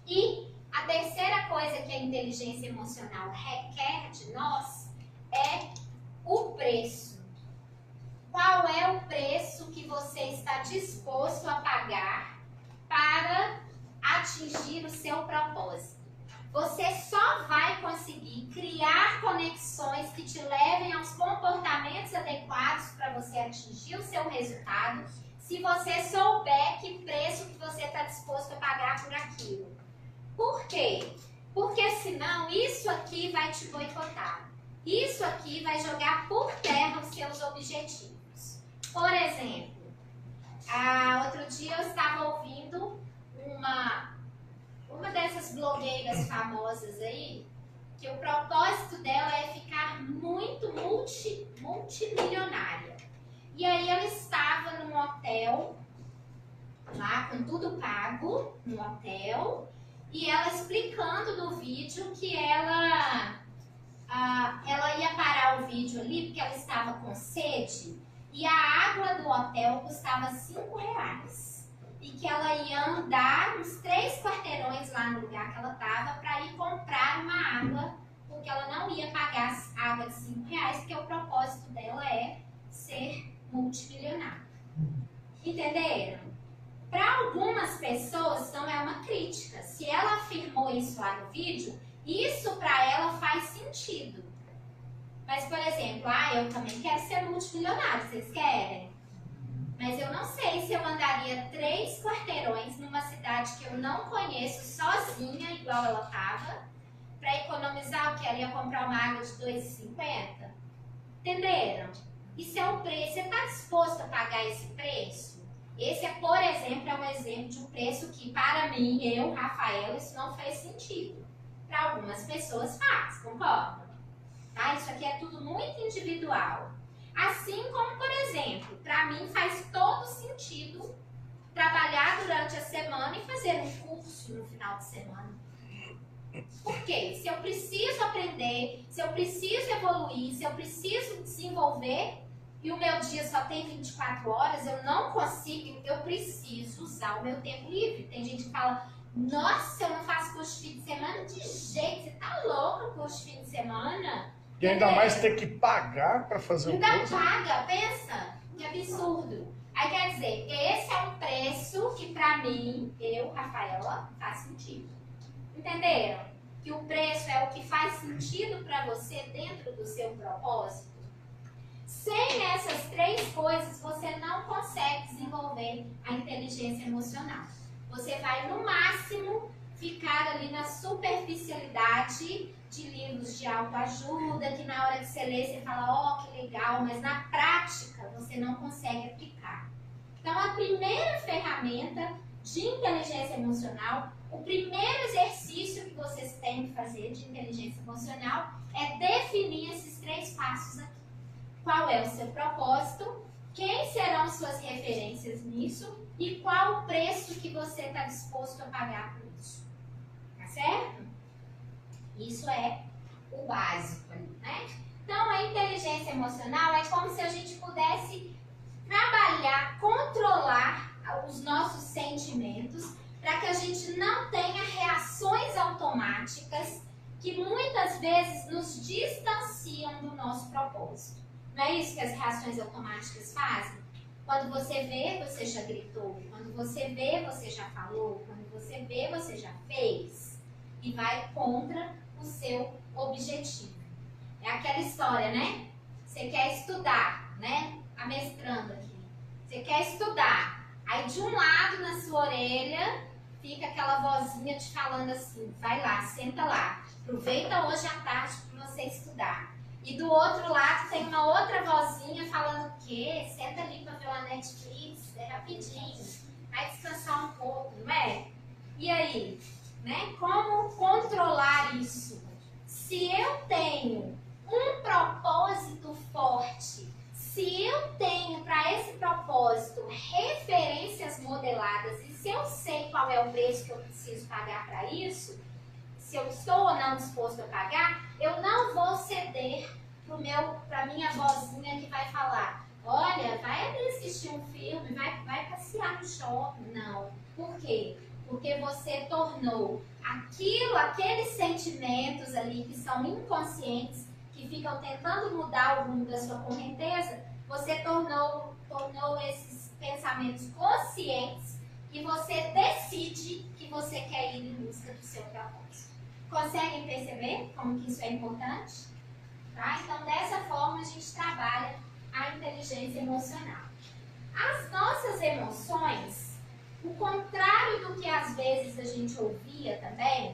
E a terceira coisa que a inteligência emocional requer de nós é o preço. Qual é o preço que você está disposto a pagar para atingir o seu propósito? Você só vai conseguir criar conexões que te levem aos comportamentos adequados para você atingir o seu resultado, se você souber que preço que você está disposto a pagar por aquilo. Por quê? Porque senão isso aqui vai te boicotar. Isso aqui vai jogar por terra os seus objetivos. Por exemplo, outro dia eu estava ouvindo uma dessas blogueiras famosas aí, que o propósito dela é ficar muito multimilionária. E aí ela estava num hotel, lá com tudo pago, no hotel, e ela explicando no vídeo que ela ia parar o vídeo ali porque ela estava com sede e a água do hotel custava R$5. E que ela ia andar uns 3 quarteirões lá no lugar que ela estava para ir comprar uma água, porque ela não ia pagar água de R$5, porque o propósito dela é ser multimilionária. Entenderam? Para algumas pessoas, então é uma crítica. Se ela afirmou isso lá no vídeo, isso para ela faz sentido. Mas, por exemplo, eu também quero ser multimilionário, vocês querem? Mas eu não sei se eu andaria 3 quarteirões numa cidade que eu não conheço, sozinha, igual ela estava, para economizar o que? Ela ia comprar uma água de R$2,50? Entenderam? Isso é um preço. Você está disposto a pagar esse preço? Esse, por exemplo, é um exemplo de um preço que, para mim, eu, Rafaela, isso não fez sentido. Para algumas pessoas faz, concordam? Tá? Isso aqui é tudo muito individual. Assim como, por exemplo, para mim faz todo sentido trabalhar durante a semana e fazer um curso no final de semana. Por quê? Se eu preciso aprender, se eu preciso evoluir, se eu preciso desenvolver e o meu dia só tem 24 horas, eu não consigo, eu preciso usar o meu tempo livre. Tem gente que fala, nossa, eu não faço curso de fim de semana de jeito, você tá louco curso de fim de semana? E ainda mais ter que pagar para fazer o ainda curso. paga, pensa, que absurdo. Aí quer dizer, esse é um preço que pra mim, eu, Rafaela, faz sentido. Entenderam? Que o preço é o que faz sentido pra você dentro do seu propósito. Sem essas 3 coisas, você não consegue desenvolver a inteligência emocional. Você vai, no máximo, ficar ali na superficialidade de livros de autoajuda, que na hora que você lê, você fala, que legal, mas na prática você não consegue aplicar. Então, a primeira ferramenta de inteligência emocional, o primeiro exercício que vocês têm que fazer de inteligência emocional é definir esses 3 passos aqui. Qual é o seu propósito, quem serão suas referências nisso e qual o preço que você está disposto a pagar por isso. Tá certo? Isso é o básico, né? Então, a inteligência emocional é como se a gente pudesse trabalhar, controlar os nossos sentimentos para que a gente não tenha reações automáticas que muitas vezes nos distanciam do nosso propósito. Não é isso que as reações automáticas fazem? Quando você vê, você já gritou. Quando você vê, você já falou. Quando você vê, você já fez. E vai contra o seu objetivo. É aquela história, né? Você quer estudar, né? A mestranda aqui. Você quer estudar. Aí de um lado na sua orelha fica aquela vozinha te falando assim, vai lá, senta lá. Aproveita hoje à tarde para você estudar. E do outro lado tem uma outra vozinha falando o quê? Senta ali para ver uma Netflix, é rapidinho. Vai descansar um pouco, não é? E aí, né? Como controlar isso? Se eu tenho um propósito forte, se eu tenho para esse propósito referências modeladas e se eu sei qual é o preço que eu preciso pagar para isso, se eu estou ou não disposto a pagar, eu não vou ceder para minha vozinha que vai falar, olha, vai ali assistir um filme, vai passear no shopping. Não. Por quê? Porque você tornou aqueles sentimentos ali que são inconscientes, que ficam tentando mudar o rumo da sua correnteza, você tornou esses pensamentos conscientes e você decide que você quer ir em busca do seu propósito. Conseguem perceber como que isso é importante? Tá? Então, dessa forma, a gente trabalha a inteligência emocional. As nossas emoções, o contrário do que às vezes a gente ouvia também,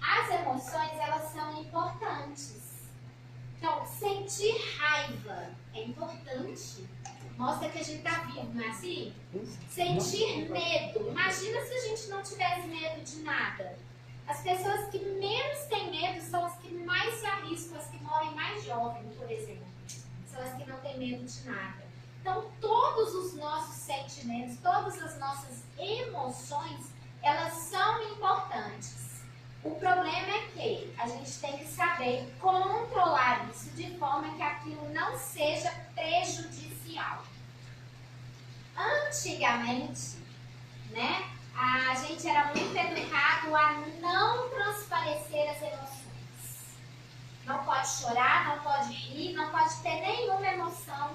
as emoções, elas são importantes. Então, sentir raiva é importante. Mostra que a gente está vivo, não é assim? Sentir medo. Imagina se a gente não tivesse medo de nada. As pessoas que menos têm medo são as que mais se arriscam, as que morrem mais jovens, por exemplo. São as que não têm medo de nada. Então, todos os nossos sentimentos, todas as nossas emoções, elas são importantes. O problema é que a gente tem que saber controlar isso de forma que aquilo não seja prejudicial. Antigamente, né, a gente era muito educado a não transparecer as emoções. Não pode chorar, não pode rir, não pode ter nenhuma emoção,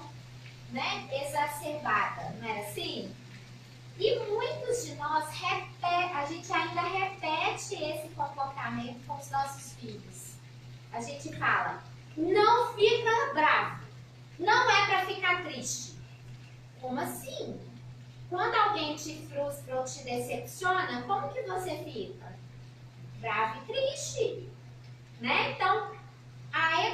né, exacerbada, não era assim? E muitos de nós, a gente ainda repete esse comportamento com os nossos filhos. A gente fala, não fica bravo, não é para ficar triste. Como assim? Quando alguém te frustra ou te decepciona, como que você fica? Bravo e triste, né? Então,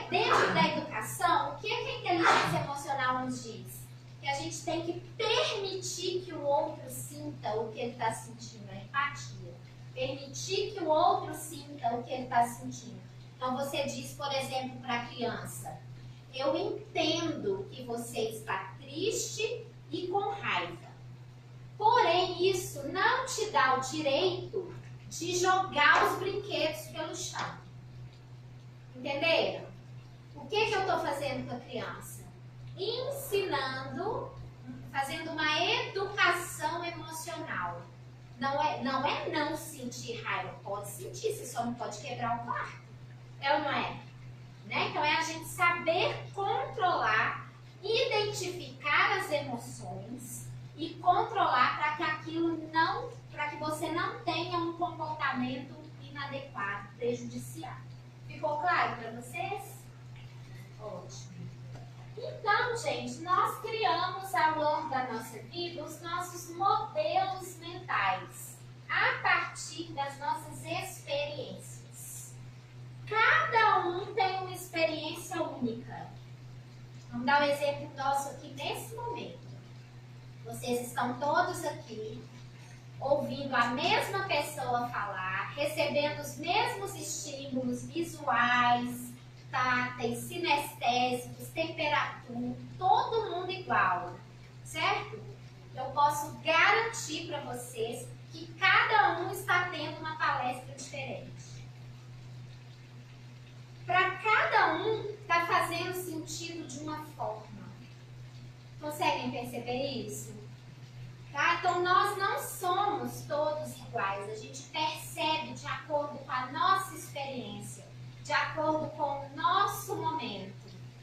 dentro da educação, o que é que a inteligência emocional nos diz? Que a gente tem que permitir que o outro sinta o que ele está sentindo, a empatia. Permitir que o outro sinta o que ele está sentindo. Então, você diz, por exemplo, para a criança, eu entendo que você está triste e com raiva. Porém, isso não te dá o direito de jogar os brinquedos pelo chão. Entenderam? O que eu estou fazendo com a criança? Ensinando, fazendo uma educação emocional. Não é não sentir raiva, pode sentir, você só não pode quebrar o quarto. É ou não é? Né? Então é a gente saber controlar, identificar as emoções e controlar para que você não tenha um comportamento inadequado, prejudicial. Ficou claro para vocês? Ótimo. Então, gente, nós criamos ao longo da nossa vida os nossos modelos mentais a partir das nossas experiências. Cada um tem uma experiência única. Vamos dar um exemplo nosso aqui nesse momento. Vocês estão todos aqui ouvindo a mesma pessoa falar, recebendo os mesmos estímulos visuais, táteis, sinestésicos, temperatura, todo mundo igual, certo? Eu posso garantir para vocês que cada um está tendo uma palestra diferente. Para cada um está fazendo sentido de uma forma. Conseguem perceber isso? Tá? Então nós não somos todos iguais, a gente percebe de acordo com a nossa experiência, de acordo com o nosso momento.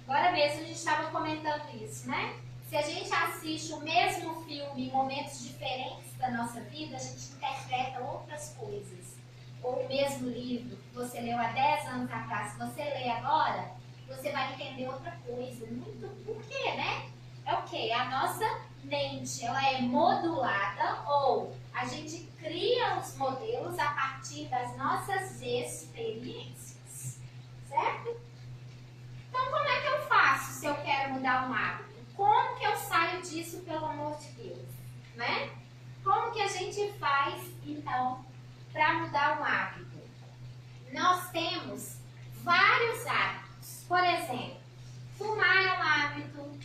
Agora mesmo a gente estava comentando isso, né? Se a gente assiste o mesmo filme em momentos diferentes da nossa vida, a gente interpreta outras coisas. Ou o mesmo livro que você leu há 10 anos atrás, se você lê agora, você vai entender outra coisa. Muito, por quê, né? É o quê? A nossa mente, ela é modulada, ou a gente cria os modelos a partir das nossas experiências, certo? Então, como é que eu faço se eu quero mudar um hábito? Como que eu saio disso, pelo amor de Deus, né? Como que a gente faz, então, para mudar um hábito? Nós temos vários hábitos. Por exemplo, fumar é um hábito,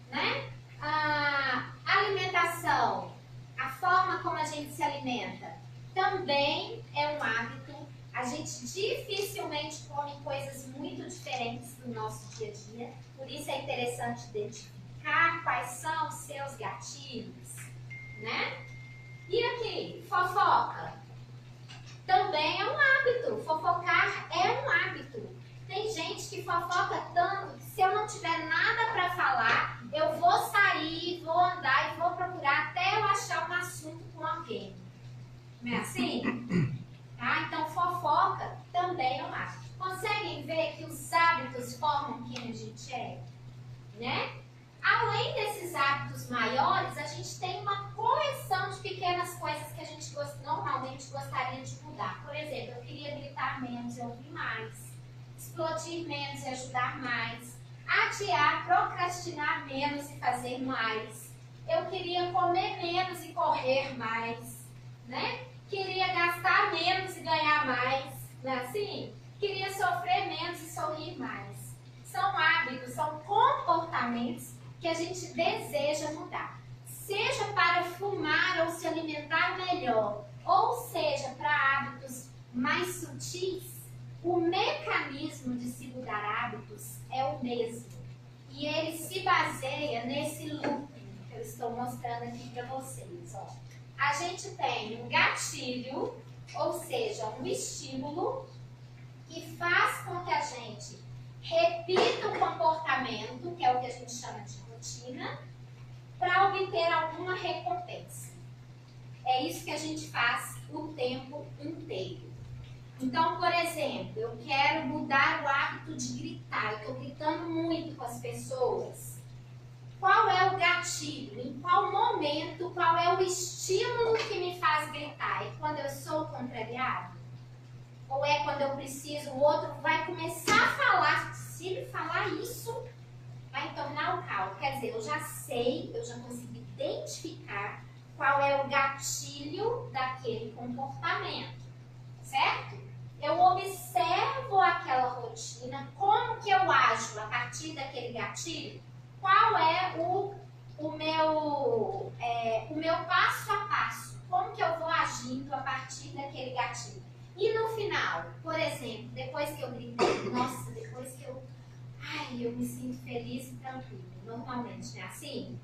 né? A alimentação, a forma como a gente se alimenta, também é um hábito. A gente dificilmente come coisas muito diferentes no nosso dia a dia, por isso é interessante identificar quais são os seus gatilhos, né? E aqui, fofoca, também é um hábito. Fofocar é um hábito. Tem gente que fofoca tanto que se eu não tiver nada para falar, eu vou sair, vou andar e vou procurar até eu achar um assunto com alguém. Não é assim? Tá? Então, fofoca também é um hábito. Conseguem ver que os hábitos formam quem a gente é? Né? Além desses hábitos maiores, a gente tem uma coleção de pequenas coisas que a gente normalmente gostaria de mudar. Por exemplo, eu queria gritar menos e ouvir mais. Explodir menos e ajudar mais. Adiar, procrastinar menos e fazer mais. Eu queria comer menos e correr mais, né? Queria gastar menos e ganhar mais, não é assim? Queria sofrer menos e sorrir mais. São hábitos, são comportamentos que a gente deseja mudar. Seja para fumar ou se alimentar melhor, ou seja para hábitos mais sutis, o mecanismo de se mudar hábitos é o mesmo. E ele se baseia nesse looping que eu estou mostrando aqui para vocês. Ó. A gente tem um gatilho, ou seja, um estímulo, que faz com que a gente repita o comportamento, que é o que a gente chama de rotina, para obter alguma recompensa. É isso que a gente faz o tempo inteiro. Então, por exemplo, eu quero mudar o hábito de gritar. Eu estou gritando muito com as pessoas. Qual é o gatilho? Em qual momento? Qual é o estímulo que me faz gritar? É quando eu sou contrariado? Ou é quando eu preciso, o outro vai começar a falar? Se ele falar isso, vai tornar o caos. Quer dizer, eu já sei, eu já consegui identificar qual é o gatilho daquele comportamento, certo? Eu observo aquela rotina, como que eu ajo a partir daquele gatilho, qual é o meu passo a passo, como que eu vou agindo a partir daquele gatilho. E no final, por exemplo, depois que eu gritei, nossa, depois que eu me sinto feliz e tranquila, normalmente, né? Assim,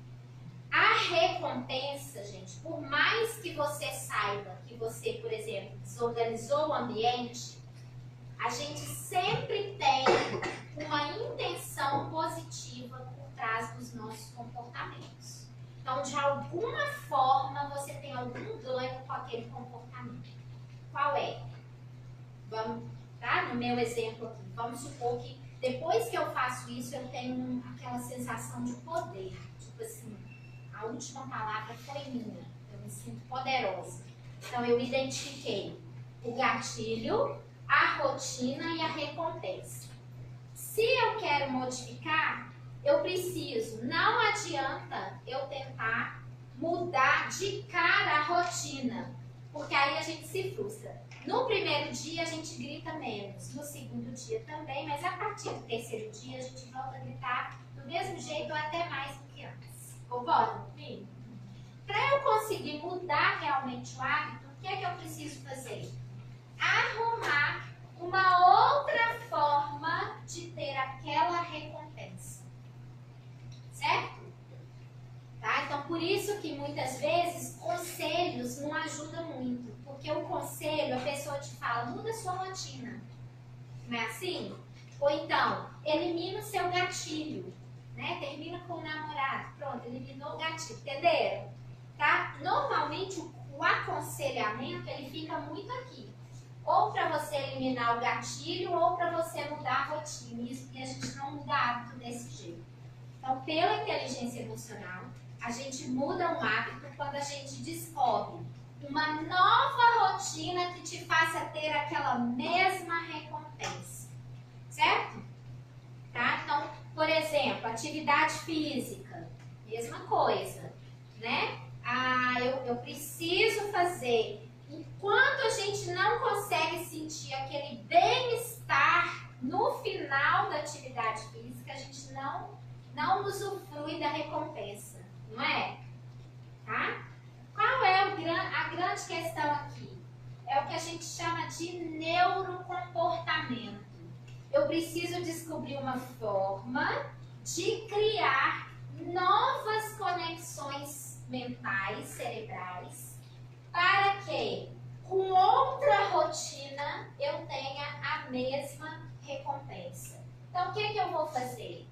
a recompensa, gente, por mais que você saiba que você, por exemplo, desorganizou o ambiente, a gente sempre tem uma intenção positiva por trás dos nossos comportamentos. Então, de alguma forma, você tem algum ganho com aquele comportamento. Qual é? Vamos, tá? No meu exemplo aqui, vamos supor que depois que eu faço isso, eu tenho aquela sensação de poder. Tipo assim, a última palavra foi minha. Eu me sinto poderosa. Então, eu identifiquei o gatilho, a rotina e a recompensa. Se eu quero modificar, eu preciso, não adianta eu tentar mudar de cara a rotina, porque aí a gente se frustra. No primeiro dia a gente grita menos, no segundo dia também, mas a partir do terceiro dia a gente volta a gritar do mesmo jeito ou até mais do que antes. Concordam comigo? Para eu conseguir mudar realmente o hábito, o que é que eu preciso fazer? Arrumar uma outra forma de ter aquela recompensa. Certo? Tá? Então, por isso que muitas vezes conselhos não ajudam muito. Porque o conselho, a pessoa te fala, muda a sua rotina. Não é assim? Ou então, elimina o seu gatilho. Né? Termina com o namorado. Pronto, eliminou o gatilho. Entenderam? Tá? Normalmente, o aconselhamento, ele fica muito aqui. ou para você eliminar o gatilho ou para você mudar a rotina. Isso porque a gente não muda hábito desse jeito. Então, pela inteligência emocional, a gente muda um hábito quando a gente descobre uma nova rotina que te faça ter aquela mesma recompensa. Certo? Tá? Então, por exemplo, atividade física, mesma coisa, né? Eu preciso fazer. Enquanto a gente não consegue sentir aquele bem-estar no final da atividade física, a gente não usufrui da recompensa, não é? Tá? Qual é a grande questão aqui? É o que a gente chama de neurocomportamento. Eu preciso descobrir uma forma de criar novas conexões mentais, cerebrais, para que com outra rotina eu tenha a mesma recompensa. Então, o que eu vou fazer?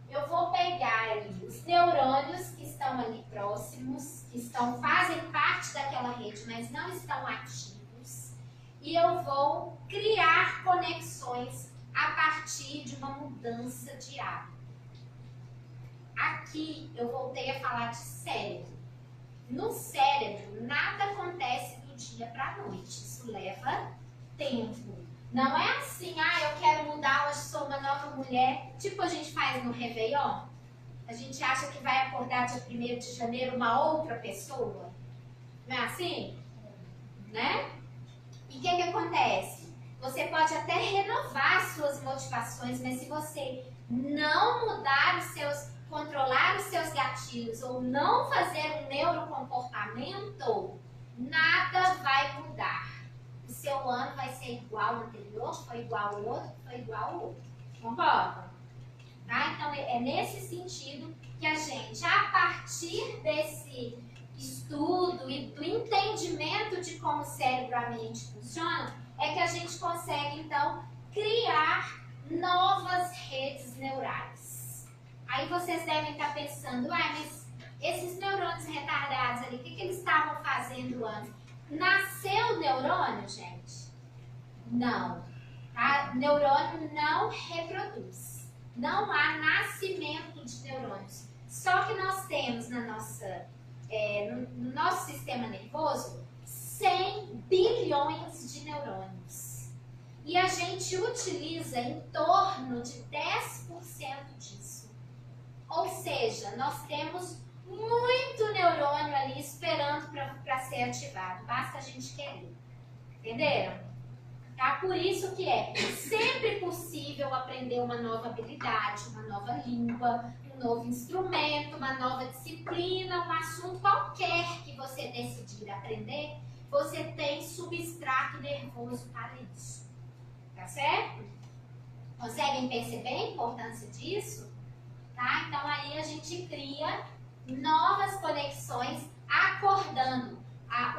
Eu vou pegar ali os neurônios que estão ali próximos, que fazem parte daquela rede, mas não estão ativos, e eu vou criar conexões a partir de uma mudança de hábito. Aqui eu voltei a falar de cérebro. No cérebro, nada acontece do dia para a noite. Isso leva tempo. Não é assim, eu quero mudar, hoje sou uma nova mulher. Tipo a gente faz no Réveillon. A gente acha que vai acordar dia 1º de janeiro uma outra pessoa. Não é assim? Né? E o que acontece? Você pode até renovar suas motivações, mas se você não mudar controlar os seus gatilhos ou não fazer um neurocomportamento, nada vai mudar. O seu ano vai ser igual ao anterior, foi igual ao outro, foi igual ao outro. Concorda? Tá? Então, é nesse sentido que a gente, a partir desse estudo e do entendimento de como o cérebro e a mente funcionam, é que a gente consegue, então, criar novas redes neurais. Aí vocês devem estar pensando, mas esses neurônios retardados ali, o que eles estavam fazendo antes? Nasceu o neurônio, gente? Não. Tá? Neurônio não reproduz. Não há nascimento de neurônios. Só que nós temos no nosso sistema nervoso 100 bilhões de neurônios. E a gente utiliza em torno de 10% disso. Ou seja, nós temos muito neurônio ali esperando para ser ativado. Basta a gente querer. Entenderam? Tá? Por isso que é sempre possível aprender uma nova habilidade, uma nova língua, um novo instrumento, uma nova disciplina, um assunto qualquer que você decidir aprender, você tem substrato nervoso para isso. Tá certo? Conseguem perceber a importância disso? Tá? Então aí a gente cria novas conexões acordando.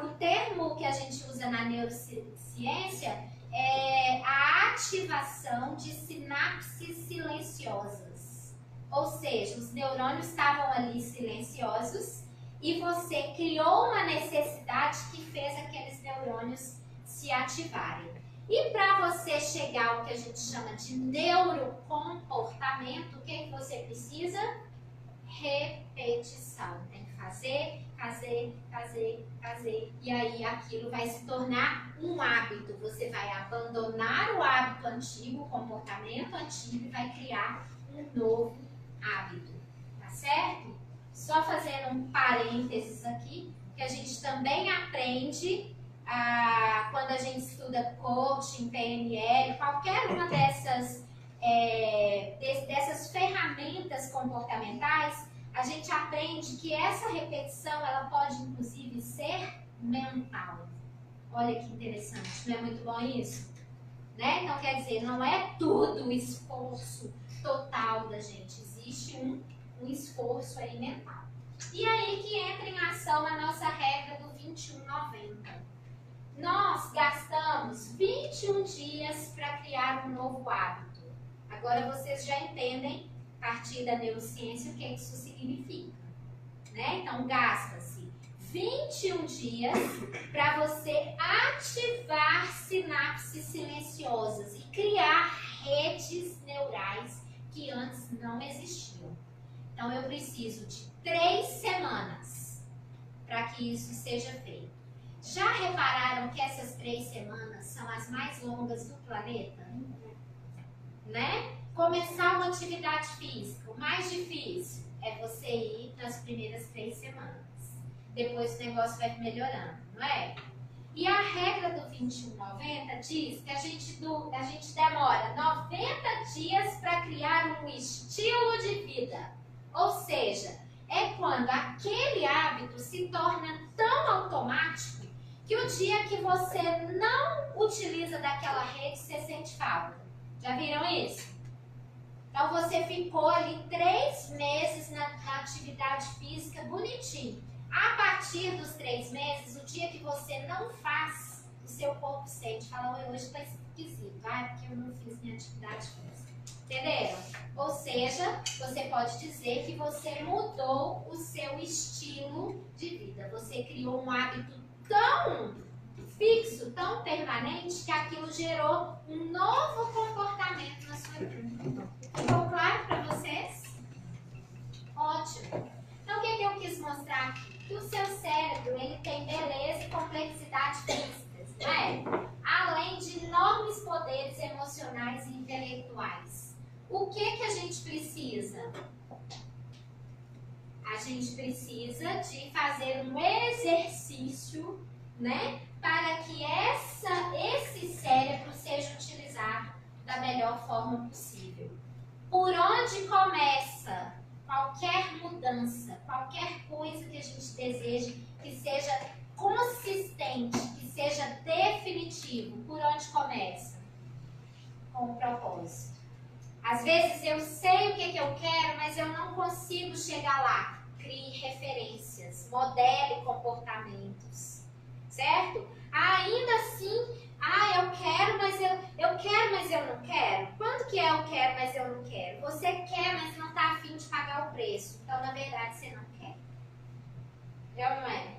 O termo que a gente usa na neurociência é a ativação de sinapses silenciosas. Ou seja, os neurônios estavam ali silenciosos e você criou uma necessidade que fez aqueles neurônios se ativarem. E para você chegar ao que a gente chama de neurocomportamento, o que você precisa? Repetição. Tem que fazer, e aí aquilo vai se tornar um hábito. Você vai abandonar o hábito antigo, o comportamento antigo, e vai criar um novo hábito. Tá certo? Só fazendo um parênteses aqui, que a gente também aprende quando a gente estuda coaching, PNL, qualquer uma dessas ferramentas comportamentais, a gente aprende que essa repetição ela pode inclusive ser mental. Olha que interessante, não é muito bom isso? Né? Então quer dizer, não é tudo o esforço total da gente, existe um esforço aí mental. E aí que entra em ação a nossa regra do 21-90. Nós gastamos 21 dias para criar um novo hábito. Agora vocês já entendem, a partir da neurociência, o que isso significa. Né? Então, gasta-se 21 dias para você ativar sinapses silenciosas e criar redes neurais que antes não existiam. Então, eu preciso de 3 semanas para que isso seja feito. Já repararam que essas 3 semanas são as mais longas do planeta? Né? Começar uma atividade física, o mais difícil é você ir nas primeiras 3 semanas. Depois o negócio vai melhorando, não é? E a regra do 21-90 diz que a gente demora 90 dias para criar um estilo de vida. Ou seja, é quando aquele hábito se torna tão automático que o dia que você não utiliza daquela rede, você sente falta. Já viram isso? Então você ficou ali 3 meses na atividade física bonitinho. A partir dos 3 meses, o dia que você não faz, o seu corpo sente, fala, hoje está esquisito, porque eu não fiz minha atividade física. Entenderam? Ou seja, você pode dizer que você mudou o seu estilo de vida. Você criou um hábito tão fixo, tão permanente, que aquilo gerou um novo comportamento na sua vida. Ficou claro para vocês? Ótimo. Então, o que eu quis mostrar aqui? Que o seu cérebro ele tem beleza e complexidade físicas, não é? Além de enormes poderes emocionais e intelectuais. O que a gente precisa? A gente precisa de fazer um exercício, né? Para que esse cérebro seja utilizado da melhor forma possível. Por onde começa qualquer mudança, qualquer coisa que a gente deseje que seja consistente, que seja definitivo, por onde começa? Com o propósito. Às vezes eu sei o que eu quero, mas eu não consigo chegar lá. Crie referências, modele comportamentos, certo? Ainda assim, eu quero, mas eu não quero. Quando que é eu quero, mas eu não quero? Você quer, mas não está afim de pagar o preço. Então, na verdade, você não quer. Eu não é.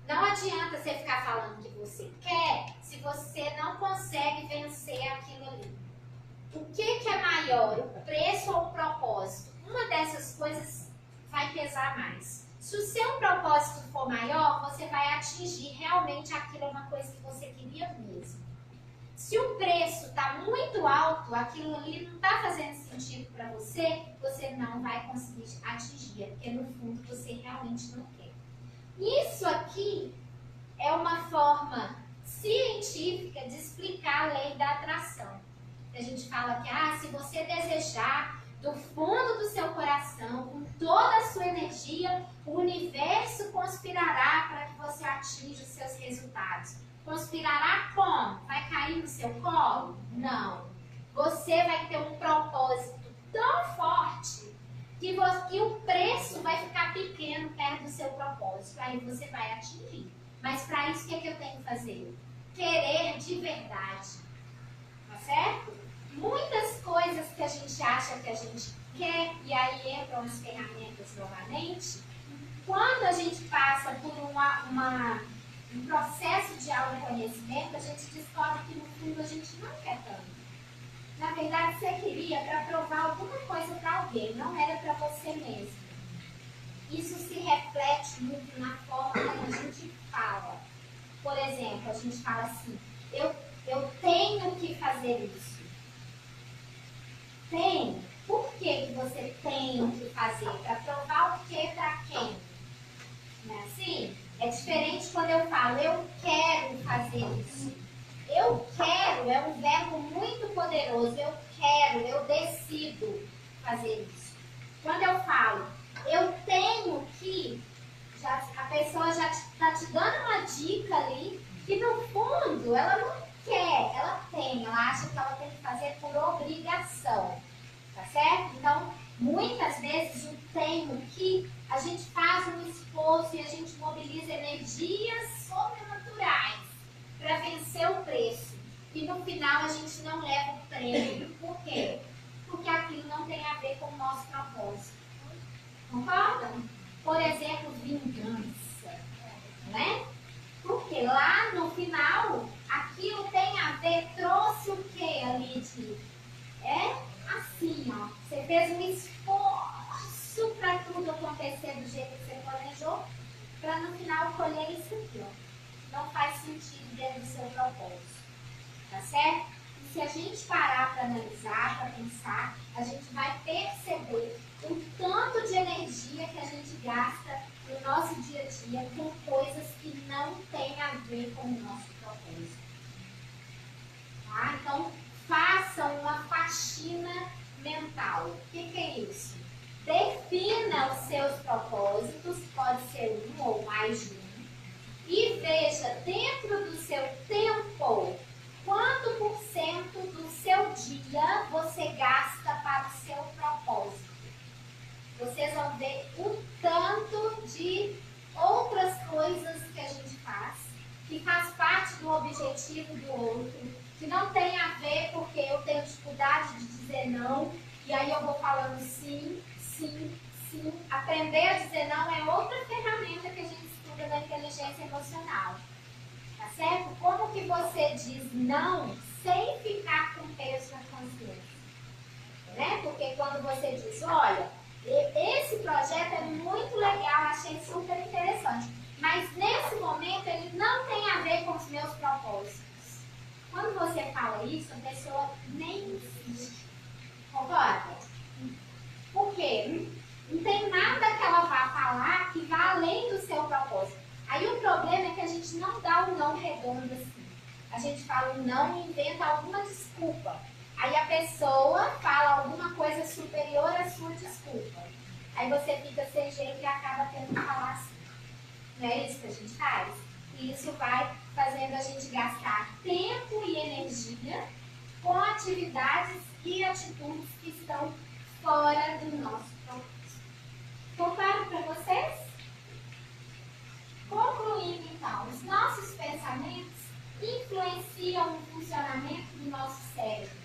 Não adianta você ficar falando que você quer se você não consegue vencer aquilo ali. O que é maior, o preço ou o propósito? Uma dessas coisas vai pesar mais. Se o seu propósito for maior, você vai atingir realmente aquilo, é uma coisa que você queria mesmo. Se o preço está muito alto, aquilo ali não está fazendo sentido para você, você não vai conseguir atingir, porque no fundo você realmente não quer. Isso aqui é uma forma científica de explicar a lei da atração. A gente fala que se você desejar do fundo do seu coração, com toda a sua energia, o universo conspirará para que você atinja os seus resultados. Conspirará como? Vai cair no seu colo? Não. Você vai ter um propósito tão forte que o preço vai ficar pequeno perto do seu propósito. Aí você vai atingir. Mas para isso, o que eu tenho que fazer? Querer de verdade. Tá certo? Muitas coisas que a gente acha que a gente quer, e aí entram as ferramentas novamente, quando a gente passa por um processo de autoconhecimento, a gente descobre que no fundo a gente não quer tanto. Na verdade, você queria para provar alguma coisa para alguém, não era para você mesmo. Isso se reflete muito na forma como a gente fala. Por exemplo, a gente fala assim, eu tenho que fazer isso. Tem. Por que você tem que fazer? Para provar o que para quem? Não é assim? É diferente quando eu falo, eu quero fazer isso. Eu quero é um verbo muito poderoso. Eu quero, eu decido fazer isso. Quando eu falo, eu tenho que, a pessoa já está te dando uma dica ali que no fundo ela não quer, ela tem, ela acha que ela tem que fazer por obrigação, tá certo? Então, muitas vezes o tenho que, a gente faz um esforço e a gente mobiliza energias sobrenaturais para vencer o preço. E no final a gente não leva o prêmio. Por quê? Porque aquilo não tem a ver com o nosso propósito. Concordam? Por exemplo, vingança. né? Porque lá no final, aquilo tem a ver, trouxe o que ali de... É assim, ó. Você fez um esforço para tudo acontecer do jeito que você planejou, para no final colher isso aqui, ó. Não faz sentido dentro do seu propósito. Tá certo? E se a gente parar para analisar, para pensar, a gente vai perceber o tanto de energia que a gente gasta no nosso dia a dia com coisas que não têm a ver com o nosso propósito. Tá? Então, façam uma faxina mental. O que é isso? Defina os seus propósitos, pode ser um ou mais de um, e veja dentro do seu tempo quanto por cento do seu dia você gasta para o seu propósito. Vocês vão ver o tanto de outras coisas que a gente faz, que faz parte do objetivo do outro, que não tem a ver porque eu tenho dificuldade de dizer não, e aí eu vou falando sim, sim, sim. Aprender a dizer não é outra ferramenta que a gente estuda da inteligência emocional. Tá certo? Como que você diz não sem ficar com peso na consciência? Né? Porque quando você diz, olha, esse projeto é muito legal, achei super interessante, mas nesse momento ele não tem a ver com os meus propósitos. Quando você fala isso, a pessoa nem insiste. Concorda? Por quê? Não tem nada que ela vá falar que vá além do seu propósito. Aí o problema é que a gente não dá um não redondo assim. A gente fala um não e inventa alguma desculpa. Aí a pessoa fala alguma coisa superior à sua desculpa. Aí você fica sem jeito e acaba tendo que falar assim. Não é isso que a gente faz? E isso vai fazendo a gente gastar tempo e energia com atividades e atitudes que estão fora do nosso propósito. Ficou claro para vocês? Concluindo então, os nossos pensamentos influenciam o funcionamento do nosso cérebro.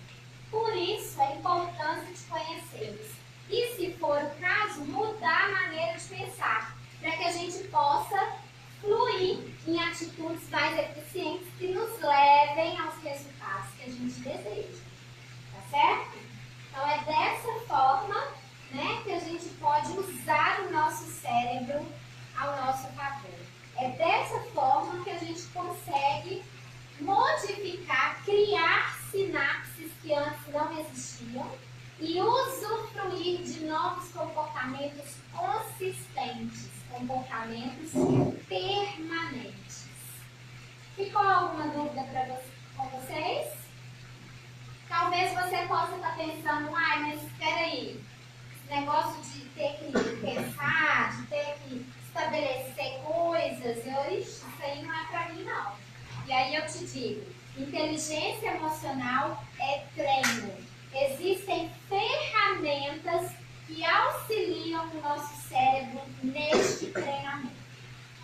Por isso, a importância de conhecê-los. E, se for o caso, mudar a maneira de pensar, para que a gente possa fluir em atitudes mais eficientes que nos levem aos resultados que a gente deseja. Tá certo? Então, é dessa forma, né, que a gente pode usar o nosso cérebro ao nosso favor. É dessa forma que a gente consegue modificar, criar sinapses que antes não existiam e usufruir de novos comportamentos consistentes, comportamentos permanentes. Ficou alguma dúvida com vocês? Talvez você possa estar pensando, mas espera aí, esse negócio de ter que pensar, de ter que estabelecer coisas, isso aí não é para mim não. E aí eu te digo, inteligência emocional é treino. Existem ferramentas que auxiliam o nosso cérebro neste treinamento.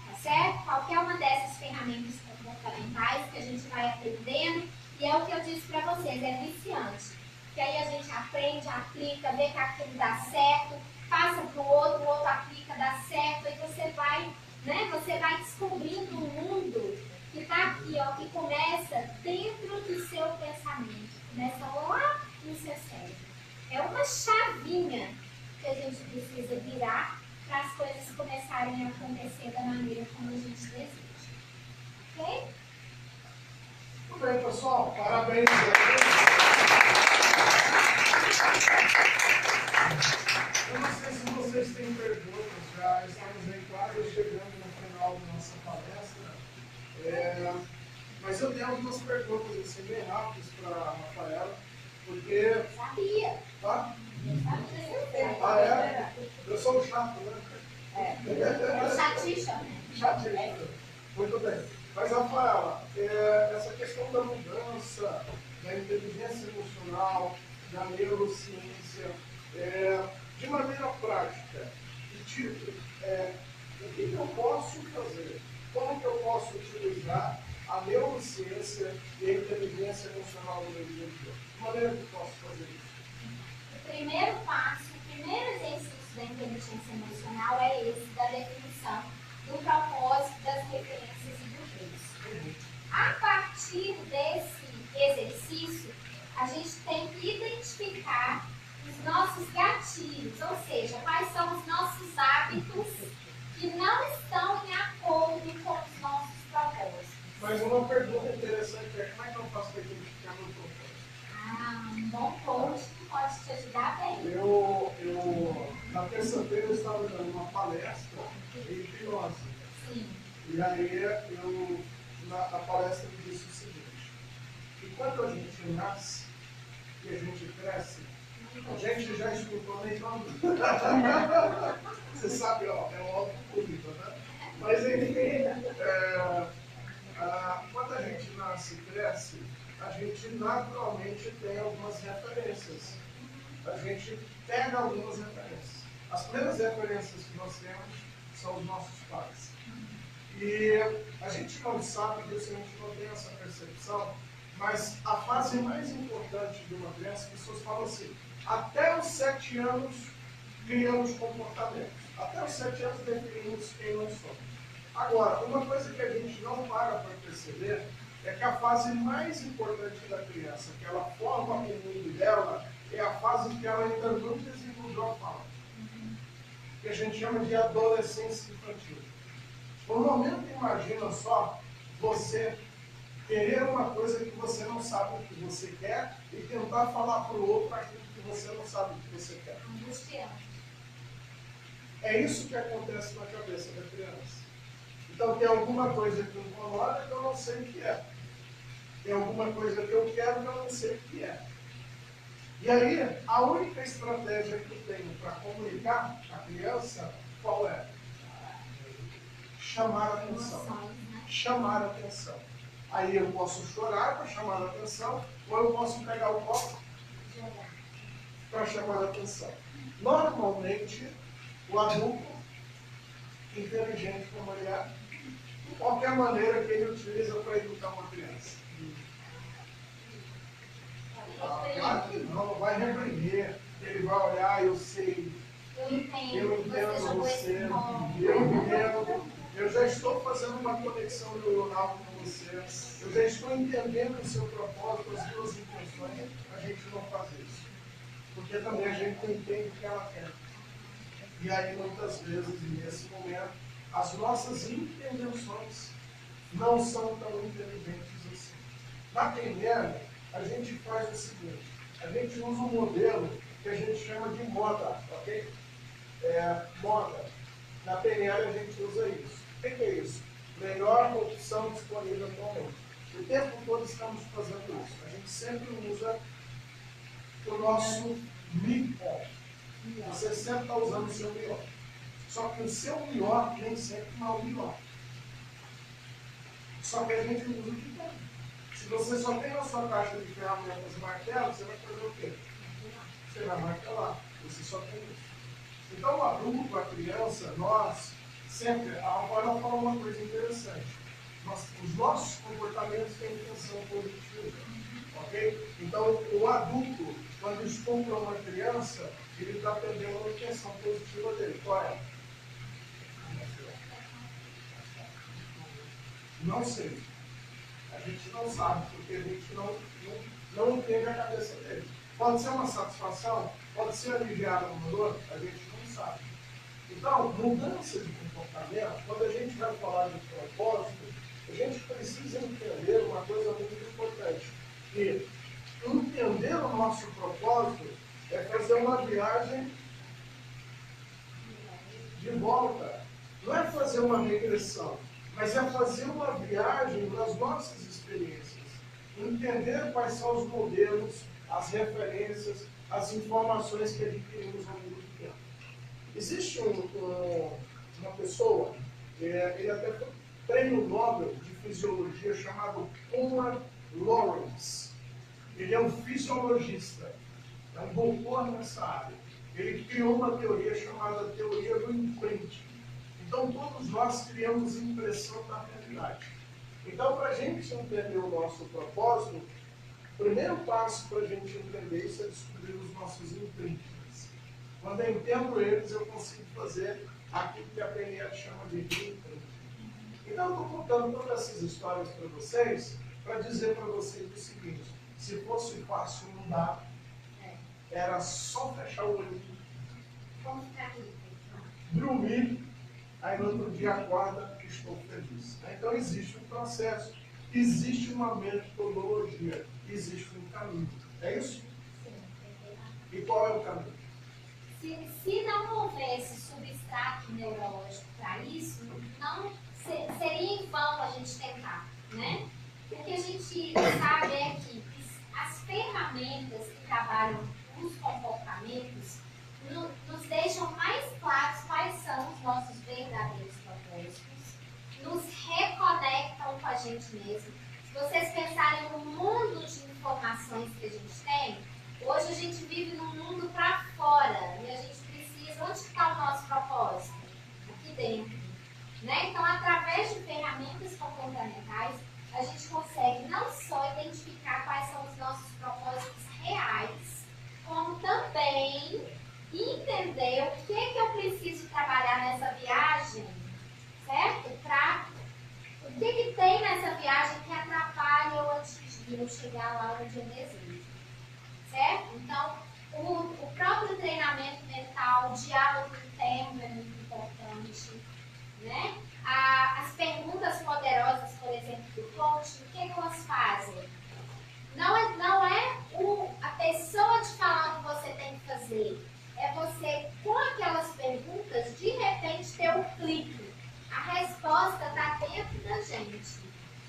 Tá certo? Qualquer uma dessas ferramentas comportamentais que a gente vai aprendendo, e é o que eu disse para vocês, é viciante. Que aí a gente aprende, aplica, vê que aquilo dá certo, passa para o outro aplica, dá certo, e você vai, né, você vai descobrindo um mundo que está aqui, ó, que começa dentro do seu pensamento, começa lá no seu cérebro. É uma chavinha que a gente precisa virar para as coisas começarem a acontecer da maneira como a gente deseja. Ok? Muito bem, pessoal. Parabéns. Eu não sei se vocês têm perguntas, já estamos aí quase chegando no final da nossa palestra. Mas eu tenho algumas perguntas assim, bem rápidas para a Rafaela, porque... Sabia. Tá? Ah, é? Eu sou o chato, né? É o chatixa. Chatixa. Muito bem. Mas, Rafaela, essa questão da mudança, da inteligência emocional, da neurociência, de maneira prática, o que eu posso fazer? Como que eu posso utilizar a neurociência e a inteligência emocional no meu dia a dia? De maneira que eu posso fazer isso? O primeiro passo, o primeiro exercício da inteligência emocional é esse, da definição do propósito, das referências terça-feira eu estava dando uma palestra em hipnose. Sim. E aí eu, na palestra, eu disse o seguinte: que quando a gente nasce e a gente cresce, a gente já escutou nem falando. Você sabe, ó, é um algo público, né? Mas enfim, quando a gente nasce e cresce, a gente naturalmente tem algumas referências. A gente pega algumas referências. As primeiras referências que nós temos são os nossos pais. E a gente não sabe disso, a gente não tem essa percepção, mas a fase mais importante de uma criança, as pessoas falam assim: até os 7 anos criamos comportamentos, até os 7 anos definimos quem nós somos. Agora, uma coisa que a gente não para perceber é que a fase mais importante da criança, que ela forma o mundo dela, é a fase que ela ainda não desenvolveu a fala, que a gente chama de adolescência infantil. Por um momento, imagina só você querer uma coisa que você não sabe o que você quer e tentar falar para o outro aquilo que você não sabe o que você quer. Angustiante. É isso que acontece na cabeça da criança. Então, tem alguma coisa que me incomoda que eu não sei o que é. Tem alguma coisa que eu quero que eu não sei o que é. E aí, a única estratégia que eu tenho para comunicar a criança, qual é? Chamar a atenção. Emoções, né? Chamar a atenção. Aí eu posso chorar para chamar a atenção, ou eu posso pegar o copo Jogar. para chamar a atenção. Normalmente, o adulto, inteligente como ele é, de qualquer maneira que ele utiliza para educar uma criança. Claro que não vai reprimir, ele vai olhar, eu sei, Eu entendo, eu entendo jogou você, esse ponto. eu entendo, eu já estou fazendo uma conexão neuronal com você, eu já estou entendendo o seu propósito, as suas intenções, a gente não faz isso. Porque também a gente não entende o que ela quer. E aí, muitas vezes, nesse momento, as nossas intervenções não são tão inteligentes assim. Na PNL, a gente faz o seguinte: a gente usa um modelo que a gente chama de moda, ok? Moda. Na PNL a gente usa isso. O que é isso? Melhor opção disponível atualmente. O tempo todo estamos fazendo isso. A gente sempre usa o nosso melhor. Você sempre está usando o seu melhor. Só que o seu melhor nem sempre não é o melhor. Só que a gente usa o que tem. Se você só tem na sua caixa de ferramentas martelo, você vai fazer o quê? Você vai martelar. Você só tem isso. Então, o adulto, a criança, nós, sempre, a Rafaela falou uma coisa interessante. Os nossos comportamentos têm intenção positiva. Ok? Então, o adulto, quando estupra uma criança, ele está perdendo a intenção positiva dele. Qual é? Não sei. A gente não sabe, porque a gente não entende a cabeça dele. Pode ser uma satisfação, pode ser aliviar uma dor, a gente não sabe. Então, mudança de comportamento, quando a gente vai falar de propósito, a gente precisa entender uma coisa muito importante. Que entender o nosso propósito é fazer uma viagem de volta. Não é fazer uma regressão, mas é fazer uma viagem nas nossas experiências. Entender quais são os modelos, as referências, as informações que adquirimos ao longo do tempo. Existe uma pessoa, ele até foi prêmio Nobel de Fisiologia, chamado Conrad Lorenz. Ele é um fisiologista, é um doutor nessa área. Ele criou uma teoria chamada teoria do imprint. Então, todos nós criamos impressão da realidade. Então, para a gente entender o nosso propósito, o primeiro passo para a gente entender isso é descobrir os nossos imprints. Quando eu entendo eles, eu consigo fazer aquilo que a PNL chama de imprint. Então, eu estou contando todas essas histórias para vocês, para dizer para vocês o seguinte: se fosse fácil mudar, era só fechar o olho, Como ficar rico? dormir, aí no outro dia acorda que estou feliz. Então existe um processo, existe uma metodologia, existe um caminho. É isso? Sim, E qual é o caminho? Se não houvesse substrato neurológico para isso, não seria em vão a gente tentar, né? O que a gente sabe é que as ferramentas que trabalham os comportamentos nos deixam mais claros quais são os nossos verdadeiros propósitos, nos reconectam com a gente mesmo. Se vocês pensarem no mundo de informações que a gente tem, hoje a gente vive num mundo para fora e a gente precisa, onde está o nosso propósito? Aqui dentro. Né? Então, através de ferramentas comportamentais, a gente consegue não só identificar quais são os nossos propósitos reais, como também entender o que eu preciso trabalhar nessa viagem, certo? O que tem nessa viagem que atrapalha eu atingir, eu chegar lá onde eu desejo, certo? Então, o próprio treinamento mental, o diálogo interno é muito importante, né? As perguntas poderosas, por exemplo, do coaching, o que elas fazem? Não é a pessoa te falar o que você tem que fazer. É você, com aquelas perguntas, de repente ter um clique. A resposta está dentro da gente.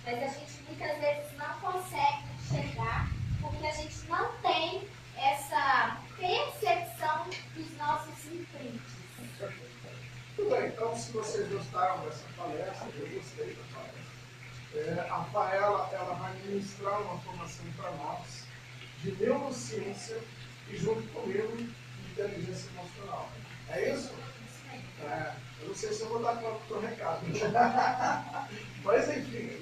Mas a gente muitas vezes não consegue enxergar porque a gente não tem essa percepção dos nossos imprints. Tudo bem, então se vocês gostaram dessa palestra, eu gostei da palestra. A Faela, ela vai ministrar uma formação para nós de neurociência e junto comigo de inteligência emocional. É isso? Eu não sei se eu vou dar conta do recado. Mas enfim,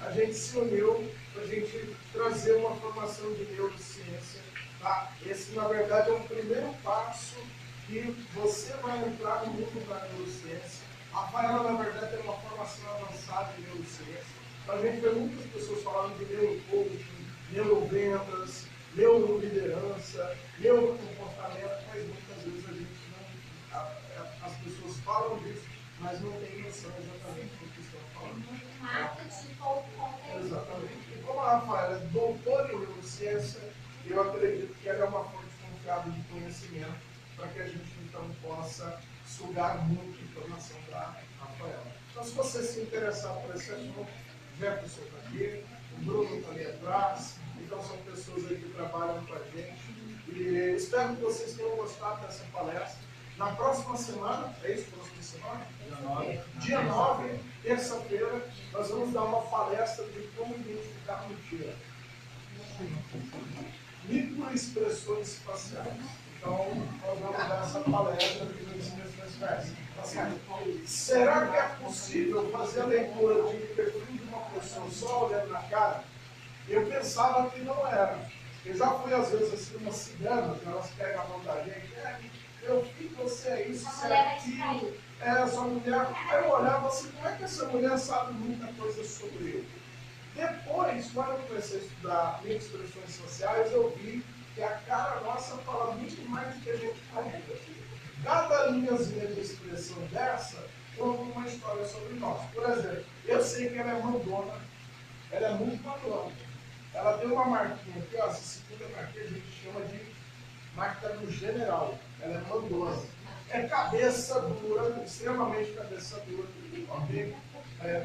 a gente se uniu para a gente trazer uma formação de neurociência. Tá? Esse, na verdade, é o primeiro passo que você vai entrar no mundo da neurociência. A Faela, na verdade, tem uma formação avançada em neurociência. A gente vê muitas pessoas falando de neurocoaching, neurovendas, neuroliderança, neurocomportamento, mas muitas vezes a gente não. As pessoas falam disso, mas não tem noção exatamente do que estão falando. Marketing pouco conteúdo. Exatamente. E como a Rafaela é doutora em neurociência, eu acredito que ela é uma fonte confiável de conhecimento para que a gente então possa sugar muita informação da Rafaela. Então, se você se interessar por esse assunto, Jefferson está aqui, o Bruno está ali atrás, então são pessoas aí que trabalham com a gente. E espero que vocês tenham gostado dessa palestra. Na próxima semana, é isso? Próxima semana? Dia 9, terça-feira, nós vamos dar uma palestra de como identificar mentira. Microexpressões faciais. Então, nós vamos dar essa palestra de microexpressões faciais. Será que é possível fazer a leitura de perfil de uma pessoa só olhando na cara? Eu pensava que não era. Eu já fui, às vezes, assim, uma cigana, que elas pegam a mão da gente. Meu filho, você é isso, você é aquilo. Essa mulher. Aí eu olhava assim, como é que essa mulher sabe muita coisa sobre eu? Depois, quando eu comecei a estudar expressões sociais, eu vi que a cara nossa fala muito mais do que a gente comenta. Cada linhazinha de expressão dessa conta uma história sobre nós. Por exemplo, eu sei que ela é mandona, ela é muito mandona. Ela tem uma marquinha aqui, ó, essa segunda marquinha a gente chama de marca do general. Ela é mandona. É cabeça dura, extremamente cabeça dura, ok?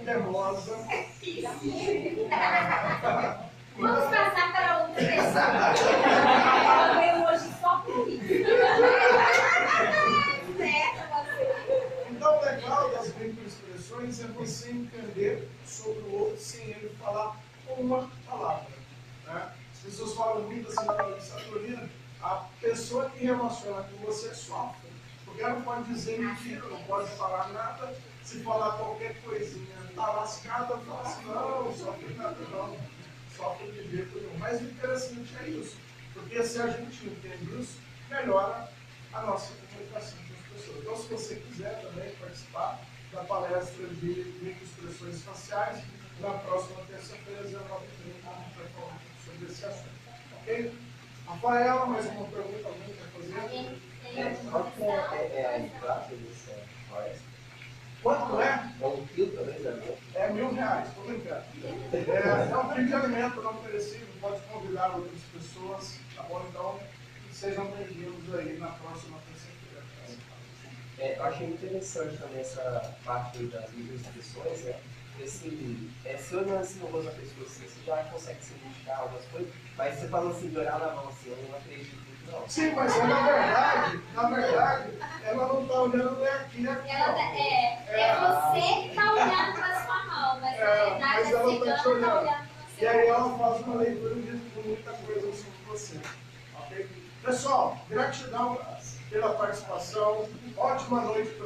Teimosa. Vamos passar para outra pessoa. Eu venho hoje só por isso. Então, o legal das microexpressões é você entender sobre o outro sem ele falar uma palavra. Né? As pessoas falam muito assim na Saturnina, a pessoa que relaciona com você sofre. Porque ela não pode dizer mentira, não pode falar nada. Se falar qualquer coisinha, está lascada, fala assim, não, sofre nada não. Sofre de jeito nenhum. Mas o interessante é isso. Porque se a gente entende isso, melhora a nossa comunicação com as pessoas. Então, se você quiser também participar da palestra de microexpressões faciais, na próxima terça-feira, 19h30, a gente vai falar sobre esse assunto. Ok? Rafaela, mais uma pergunta? Alguém quer fazer? Alguém tem alguma Qual que questão? é a entrada dessa palestra? Quanto é? É um quilo também, né? É R$1.000, estou brincando. É um tipo de alimento não perecível, pode convidar outras pessoas, tá bom? Então, Sejam bem-vindos aí na próxima terça-feira. Eu achei interessante também essa parte das microexpressões, né? Se eu não ensino a pessoa assim, você já consegue se identificar algumas coisas, mas você falou assim, de olhar na mão assim, eu não acredito muito não. Sim, mas na verdade, ela não está olhando nem aqui, né? É você que está olhando para sua mão, mas na verdade mas a ela cigana tá está te olhando. olhando para E você. aí ela faz uma leitura de muita coisa sobre você. Ok? Pessoal, gratidão pela participação. Ótima noite para